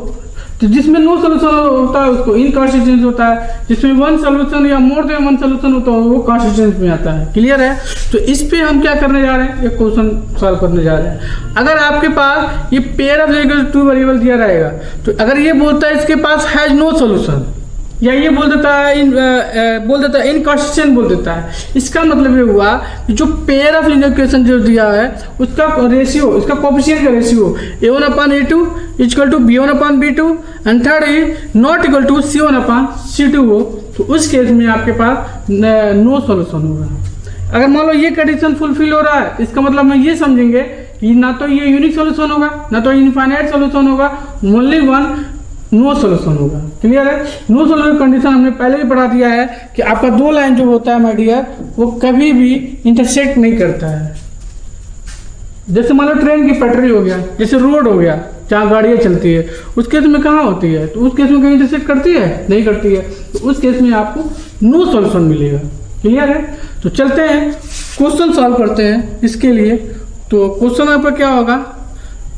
तो जिसमें नो सॉल्यूशन होता है उसको इनकॉन्सिस्टेंस होता है, जिसमें 1 सॉल्यूशन या मोर देन 1 सॉल्यूशन होता है वो कॉन्सिस्टेंस में आता है। क्लियर है, तो इस पे हम क्या करने जा रहे हैं, एक क्वेश्चन सॉल्व करने जा रहे हैं। अगर आपके पास ये पेयर ऑफ इक्वेशन 2 वेरिएबल दिया रहेगा, तो अगर ये बोलता है इसके पास हैज नो सॉल्यूशन, या ये बोल देता है इनकॉन्सिस्टेंट बोल देता है, इसका मतलब ये हुआ कि जो पेयर ऑफ लीनियर इक्वेशन जो दिया है उसका रेशियो, इसका कोएफिशिएंट का ratio A1/A2 equal to B1/B2 and third is not equal to C1/C2 हो, तो उस केस में आपके पास नो सॉल्यूशन होगा। अगर मान लो ये कंडीशन फुलफिल हो रहा है, इसका मतलब हम ये समझेंगे कि ना तो ये यूनिक सॉल्यूशन होगा, ना तो इनफाइनाइट सॉल्यूशन होगा, ओनली वन नो सॉल्यूशन होगा। क्लियर है, नो सॉल्यूशन कंडीशन हमने पहले भी पढ़ा दिया है कि आपका 2 लाइन जो होता है माय डियर, वो कभी भी इंटरसेक्ट नहीं करता है। जैसे मान लो ट्रेन की पटरी हो गया, जैसे रोड हो गया जहाँ गाड़ियाँ चलती है, उस केस में कहाँ होती है, तो उस केस में कहीं इंटरसेक्ट करती है, नहीं करती है, तो उस केस में आपको नो सॉल्यूशन मिलेगा। क्लियर है, तो चलते हैं क्वेश्चन सॉल्व करते हैं इसके लिए। तो क्वेश्चन आपका क्या होगा,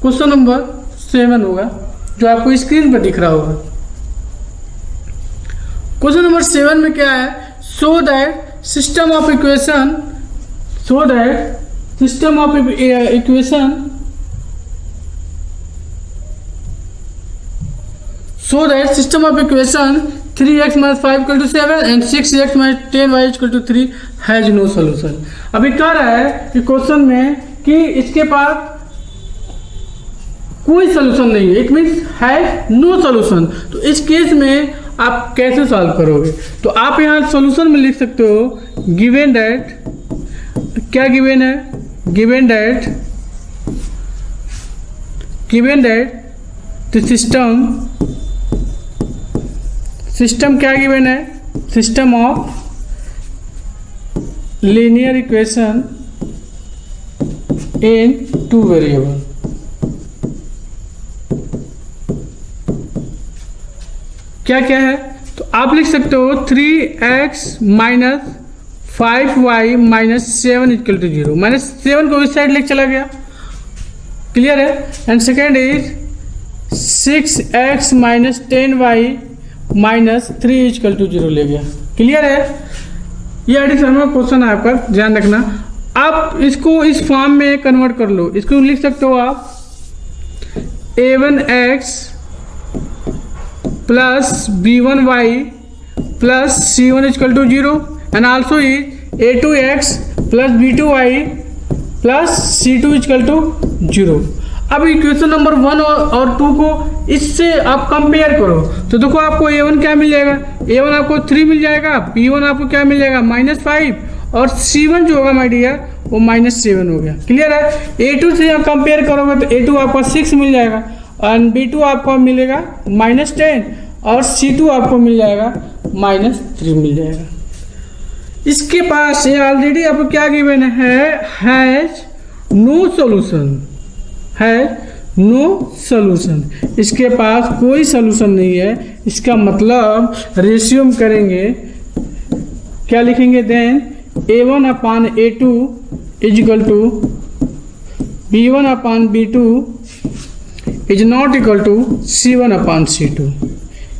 क्वेश्चन नंबर 7 होगा, जो आपको स्क्रीन पर दिख रहा होगा। क्वेश्चन नंबर 7 में क्या है, show that system of equation so that system of equation 3x minus 5 equal to 7 and 6x minus 10y equal to 3 has no solution। अभी कह रहा है कि क्वेश्चन में कि इसके पास कोई सोल्यूशन नहीं है, it means has no solution. तो इस केस में आप कैसे सॉल्व करोगे, तो आप यहाँ सोल्यूशन में लिख सकते हो गिवन दैट, क्या गिवन है, गिवन दैट द सिस्टम क्या गिवन है, system of linear equation in 2 variable. क्या क्या है, तो आप लिख सकते हो 3x minus 5y minus 7 equal to 0। -7 को इस साइड लेके चला गया। क्लियर है, and second is 6x minus 10y minus 3 equal to 0 ले गया। क्लियर है, ये एडिशन में क्वेश्चन है आपका, ध्यान रखना। आप इसको इस फॉर्म में कन्वर्ट कर लो, इसको लिख सकते हो आप a1x plus b1y plus c1 equal to 0 and also is a2x plus b2y plus c2 equal to 0। अब इक्वेशन नंबर 1 और 2 को इससे आप कंपेयर करो तो देखो आपको a1 क्या मिल जाएगा, a1 आपको 3 मिल जाएगा, b1 आपको क्या मिल जाएगा -5 और c1 जो होगा माय डियर वो -7 हो गया। क्लियर है। a2 से आप कंपेयर करोगे तो a2 आपको 6 मिल जाएगा और b2 आपको मिलेगा -10 और c2 आपको मिल जाएगा -3 मिल जाएगा। इसके पास ये ऑलरेडी आपको क्या गिवन है, has no solution, has no solution, इसके पास कोई सॉल्यूशन नहीं है। इसका मतलब रेशियो में करेंगे, क्या लिखेंगे, then a1 upon a2 is equal to b1 upon b2 is not equal to c1 upon c2,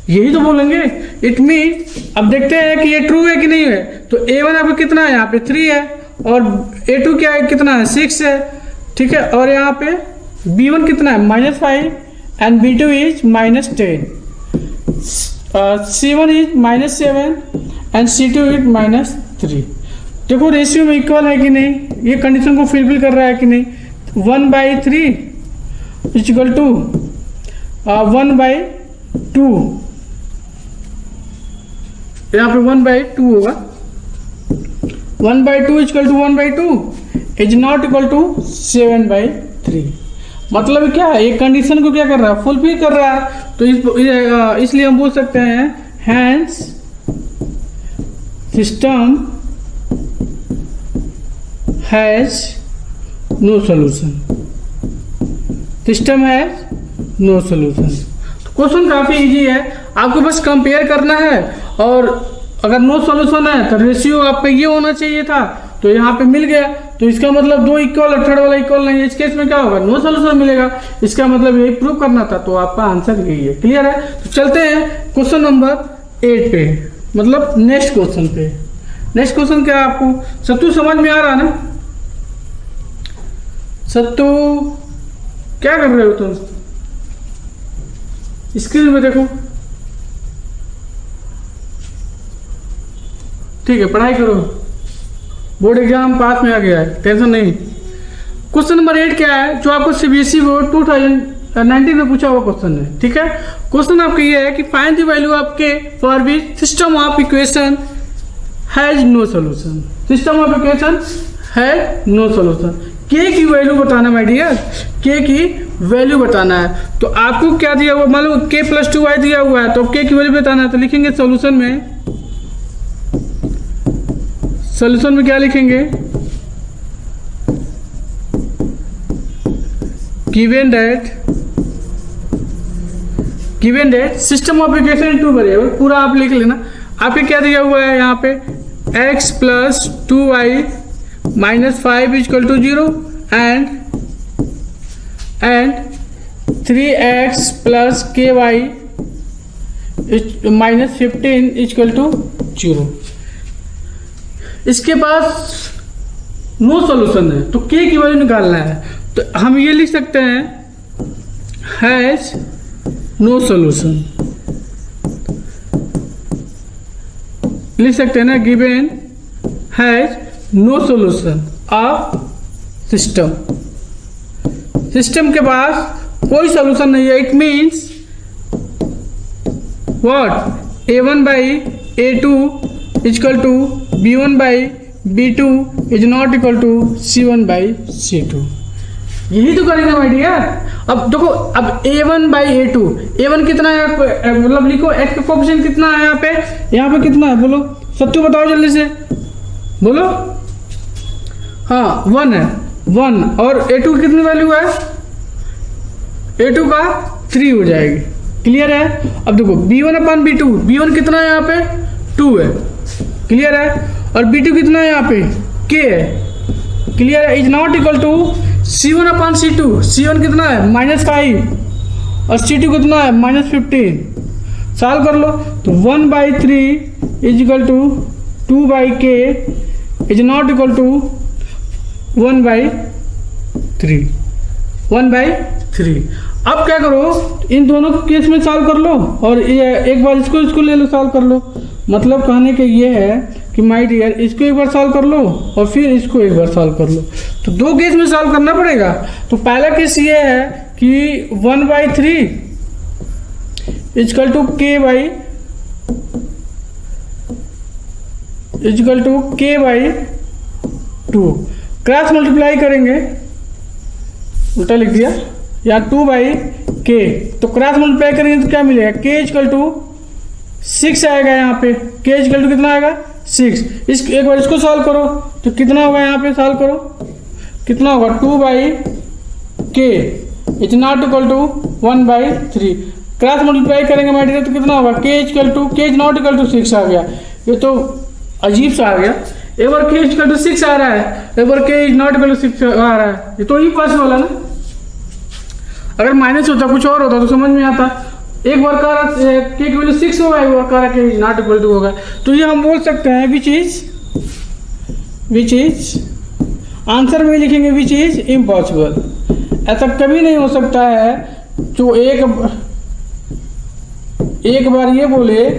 यही तो बोलेंगे। इट मीन अब देखते हैं कि ये ट्रू है कि नहीं है। तो a1 आपको कितना है, यहाँ पे 3 है और a2 क्या है, कितना है, 6 है, ठीक है। और यहाँ पे b1 कितना है, -5 and b2 is -10, c1 is -7 and c2 is -3। देखो रेशियो में इक्वल है कि नहीं, ये कंडीशन को फुलफिल कर रहा है कि नहीं। 1/3 इज इक्वल टू 1/2, यहाँ पे 1/2 होगा, 1/2 is equal to 1/2 is not equal to 7/3। मतलब क्या है, ये कंडीशन को क्या कर रहा है, फुलफिल कर रहा है। तो इसलिए हम बोल सकते हैं hence system has no solution, system has no solution. Question काफी इजी है, आपको बस कंपेयर करना है और अगर नो सॉल्यूशन है तो रेशियो आपका ये होना चाहिए था, तो यहाँ पे मिल गया। तो इसका मतलब 2 इक्वल और थर्ड वाला इक्वल नहीं है, इस केस में क्या होगा, नो सॉल्यूशन मिलेगा। इसका मतलब यही प्रूव करना था, तो आपका आंसर यही है। क्लियर है। तो चलते हैं क्वेश्चन नंबर 8 पे, मतलब नेक्स्ट क्वेश्चन पे। नेक्स्ट क्वेश्चन क्या है, आपको सत्तू समझ में आ रहा है ना, सत्तू क्या कर रहे हो तुम, स्क्रीन में देखो, ठीक है, पढ़ाई करो, बोर्ड एग्जाम पास में आ गया है, टेंशन नहीं। क्वेश्चन नंबर 8 क्या है, जो आपको सीबीएसई बोर्ड 2019 में पूछा हुआ क्वेश्चन है, ठीक है। क्वेश्चन आपका ये है कि फाइंड द वैल्यू आपके for which system of equation has no solution, system of equation has no solution. के की वैल्यू बताना माय डियर, के की वैल्यू बताना है। तो आपको क्या दिया हुआ, मान लो k + 2y दिया हुआ है, तो k की वैल्यू बताना है। तो लिखेंगे सॉल्यूशन में, सॉल्यूशन में क्या लिखेंगे, given that system of equation 2 variable, पूरा आप लिख लेना। आपके क्या दिया हुआ है यहाँ पे, x + 2y -5 इक्वल टू 0 एंड 3x + ky -15 इक्वल टू 0। इसके पास नो सॉल्यूशन है, तो k की वैल्यू निकालना है। तो हम ये लिख सकते हैं हैज नो सॉल्यूशन, लिख सकते हैं ना, given has no solution of system, system के पास कोई सॉल्यूशन नहीं है। It means what, a1/a2 equal to b1/b2 is not equal to c1/c2। यही तो करेंगे माय डियर। अब देखो, अब a1/a2, a1 कितना है, मतलब लिखो x का कोएफिशिएंट कितना है यहाँ पे कितना है, बोलो सत्तू बताओ जल्दी से, बोलो। हाँ 1 है, 1, और a2 की कितनी वैल्यू है, a2 का 3 हो जाएगी। क्लियर है। अब देखो b1/b2, b1 कितना है यहाँ पे, 2 है, क्लियर है। और b2 कितना है यहाँ पे, k है, क्लियर है। Is not equal to c1/c2, c1 कितना है, -5 और c2 कितना है, -15। सॉल्व कर लो तो 1/3 is equal to 2/k is not equal to 1/3। 1/3। अब क्या करो, इन दोनों को केस में सॉल्व कर लो और एक बार इसको ले लो, सॉल्व कर लो। मतलब कहने के ये है कि माय डियर, इसको एक बार सॉल्व कर लो और फिर इसको एक बार सॉल्व कर लो। तो दो केस में सॉल्व करना पड़ेगा। तो पहला केस ये है कि 1/3 equal to k/2 cross multiply करेंगे, उल्टा लिख दिया, या 2/k। तो क्रॉस मल्टीप्लाई करेंगे तो क्या मिलेगा, k इक्वल टू 6 आएगा। यहाँ पे k इक्वल टू कितना आएगा, 6। एक बार इसको सॉल्व करो तो कितना होगा, यहाँ पे सॉल्व करो कितना होगा, 2/k is not equal to 1/3। Cross multiply करेंगे माय डियर तो कितना होगा, k is not equal to 6 आ गया। ये तो अजीब सा आ गया। एक बार k इक्वल टू 6 आ रहा है, एक बार k is not equal to 6 आ रहा है, ये तो इम्पॉसिबल है ना। अगर माइनस होता, कुछ और होता तो समझ में आता। एक बार का k की वैल्यू 6 होगा, एक बार का k is not equal to होगा। तो ये हम बोल सकते हैं विच इज आंसर में लिखेंगे विच इज इम्पॉसिबल। ऐसा कभी नहीं हो सकता है जो एक बार ये बोले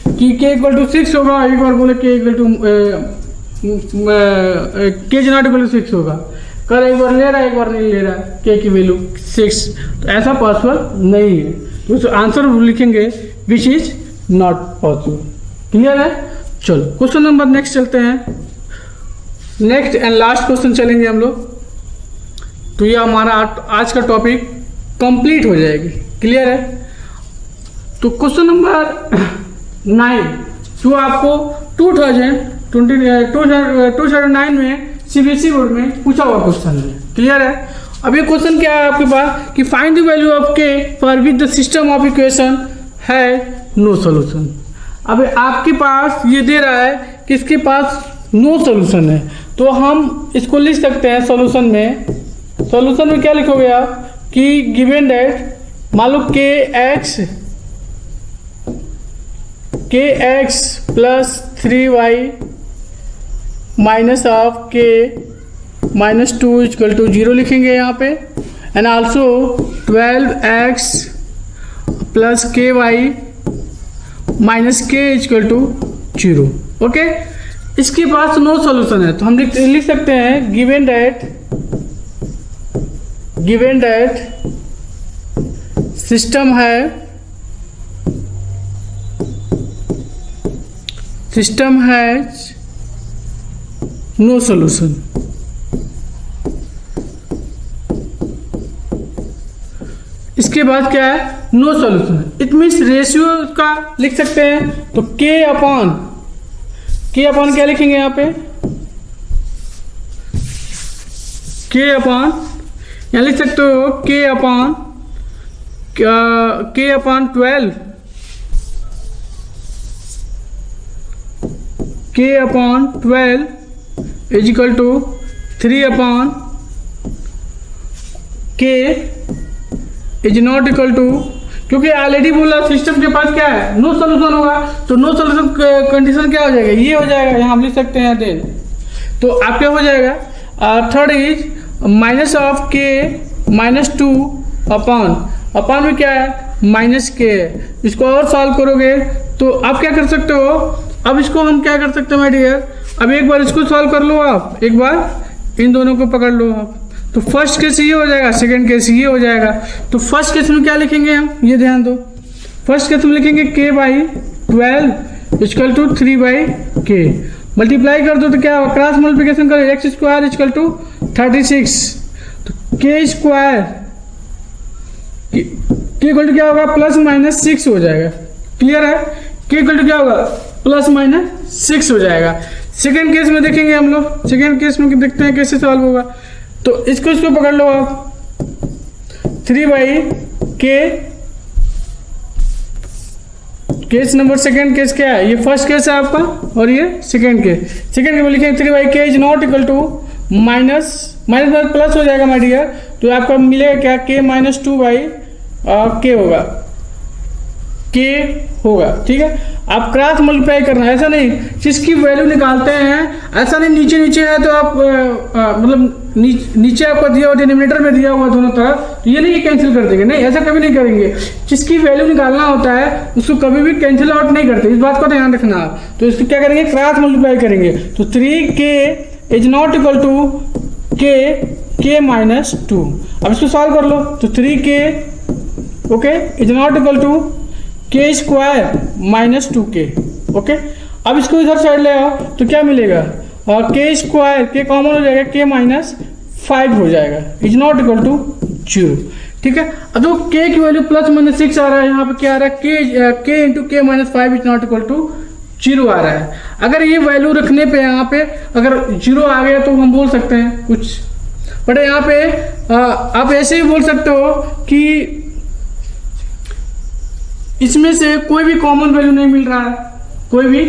कि k इक्वल टू 6 होगा, एक बार बोले k equal to k is not equal to 6 होगा। कर एक बार ले रहा है, एक बार नहीं ले रहा k की वैल्यू 6, तो ऐसा पॉसिबल नहीं है। तो आंसर लिखेंगे which is not possible. Clear है। चलो क्वेश्चन नंबर नेक्स्ट चलते हैं। नेक्स्ट एंड लास्ट क्वेश्चन चलेंगे हम लोग, तो ये हमारा आज का टॉपिक कंप्लीट हो जाएगी। क्लियर है। तो क्वेश्चन नंबर 9 जो आपको 2009 में सीबीएसई बोर्ड में पूछा हुआ क्वेश्चन है। क्लियर है। अब ये क्वेश्चन क्या है आपके पास कि find the value of k for with the system of equation है नो सॉल्यूशन। अब आपके पास ये दे रहा है कि इसके पास नो सॉल्यूशन है, तो हम इसको लिख सकते हैं सॉल्यूशन में। सॉल्यूशन में क्या लिखोगे आप कि गिवन दैट, मान लो kx plus 3y minus of k minus 2 equal to 0 लिखेंगे यहाँ पे, and also 12x plus ky minus k equal to 0। Okay, इसके पास नो सॉल्यूशन है, तो हम लिख सकते हैं given that system has no solution. इसके बाद क्या है, no solution. It means ratio का लिख सकते हैं, तो k अपॉन क्या लिखेंगे यहाँ पे, k अपॉन यहाँ लिख सकते हो k upon 12, k upon 12 is equal to 3 upon k is not equal to, क्योंकि ऑलरेडी बोला सिस्टम के पास क्या है, नो सॉल्यूशन होगा। तो नो सॉल्यूशन कंडीशन क्या हो जाएगा, ये हो जाएगा, यहाँ हम लिख सकते हैं देन। तो आप क्या हो जाएगा, third is minus of k minus 2 upon में क्या है, माइनस k है। इसको और सॉल्व करोगे तो आप क्या कर सकते हो, अब इसको हम क्या कर सकते हैं माय डियर, अब एक बार इसको सॉल्व कर लो आप, एक बार इन दोनों को पकड़ लो आप। तो फर्स्ट केस ये हो जाएगा, सेकंड केस ये हो जाएगा। तो फर्स्ट केस में क्या लिखेंगे हम, ये ध्यान दो, फर्स्ट केस में लिखेंगे k/12 equal to 3/k। Multiply कर दो तो क्या होगा, क्रॉस मल्टीप्लिकेशन करो, x स्क्वायर इक्वल टू 36, तो k square k equal to क्या होगा, प्लस माइनस 6 हो जाएगा। क्लियर है। k इक्वल टू क्या होगा, प्लस माइनस 6 हो जाएगा। सेकेंड केस में देखेंगे हम लोग, सेकेंड केस में देखते हैं कैसे सॉल्व होगा। तो इसको पकड़ लो आप, 3/k। Case number second case क्या है, ये फर्स्ट केस है आपका और ये सेकेंड केस। सेकेंड में लिखेंगे 3/k is not equal to minus plus हो जाएगा माय डियर, तो आपका मिलेगा क्या, k -2/k होगा। के होगा। ठीक है, आप क्रॉस मल्टीप्लाई करना है, ऐसा नहीं जिसकी वैल्यू निकालते हैं, ऐसा नहीं नीचे नीचे है तो आप मतलब नीचे आपको दिया हुआ डिनोमिनेटर में दिया हुआ दोनों तरफ, तो ये नहीं कैंसिल कर देंगे, नहीं ऐसा कभी नहीं करेंगे। जिसकी वैल्यू निकालना होता है उसको कभी भी कैंसिल आउट नहीं करते, इस बात को ध्यान रखना आप। तो इसको क्या करेंगे, क्रॉस मल्टीप्लाई करेंगे। तो 3k is not equal to k minus 2। अब इसको सॉल्व कर लो, तो 3k okay is not equal to k square minus 2k। Okay, अब इसको इधर साइड ले आओ तो क्या मिलेगा, k स्क्वायर, k कॉमन हो जाएगा, k माइनस 5 हो जाएगा, इज नॉट इक्वल टू 0। ठीक है, अब तो k की वैल्यू प्लस माइनस 6 आ रहा है, यहाँ पे क्या आ रहा है, k into k minus 5 is not equal to 0 आ रहा है। अगर ये वैल्यू रखने पे यहाँ पे अगर 0 आ गया तो हम बोल सकते हैं कुछ, बट यहाँ पे आप ऐसे ही बोल सकते हो कि इसमें से कोई भी कॉमन वैल्यू नहीं मिल रहा है, कोई भी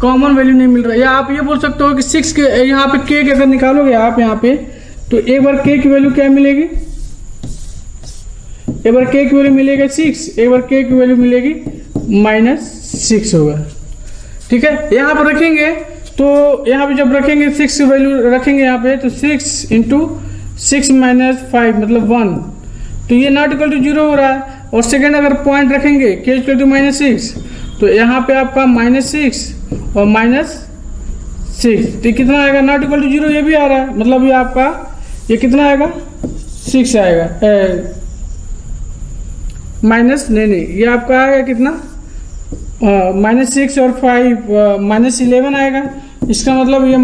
कॉमन वैल्यू नहीं मिल रहा है। या आप ये बोल सकते हो कि 6 के यहाँ पे k के अगर निकालोगे आप यहाँ पे, तो एक बार k की वैल्यू क्या मिलेगी, एक बार k की वैल्यू मिलेगा 6, एक बार k की वैल्यू मिलेगी -6 होगा। ठीक है, यहाँ पर रखेंगे तो यहाँ पे जब रखेंगे 6 की वैल्यू रखेंगे यहाँ पे, तो 6 इंटू 6 माइनस 5 मतलब 1, तो ये नॉट इक्वल टू 0 हो रहा है। और सेकेंड अगर पॉइंट रखेंगे k इक्वल टू -6, तो यहाँ पे आपका -6 और -6, तो कितना आएगा, नॉट इक्वल टू 0 ये भी आ रहा है, मतलब ये आपका ये कितना आएगा, 6 आएगा, माइनस नहीं ये आपका आएगा कितना, -6 और 5 -11 आएगा। इसका मतलब ये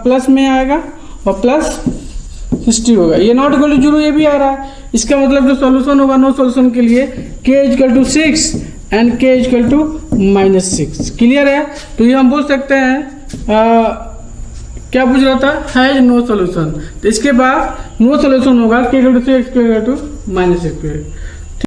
प्लस में आएगा और प्लस 60 होगा, ये नॉट इक्वल टू 0 ये भी आ रहा है। इसका मतलब जो सॉल्यूशन होगा नो सॉल्यूशन के लिए k equal to 6 and k equal to -6। Clear है, तो ये हम बोल सकते हैं क्या पूछ रहा था, हैज नो सॉल्यूशन। तो इसके बाद नो सॉल्यूशन होगा k equal to 6 k equal to -6।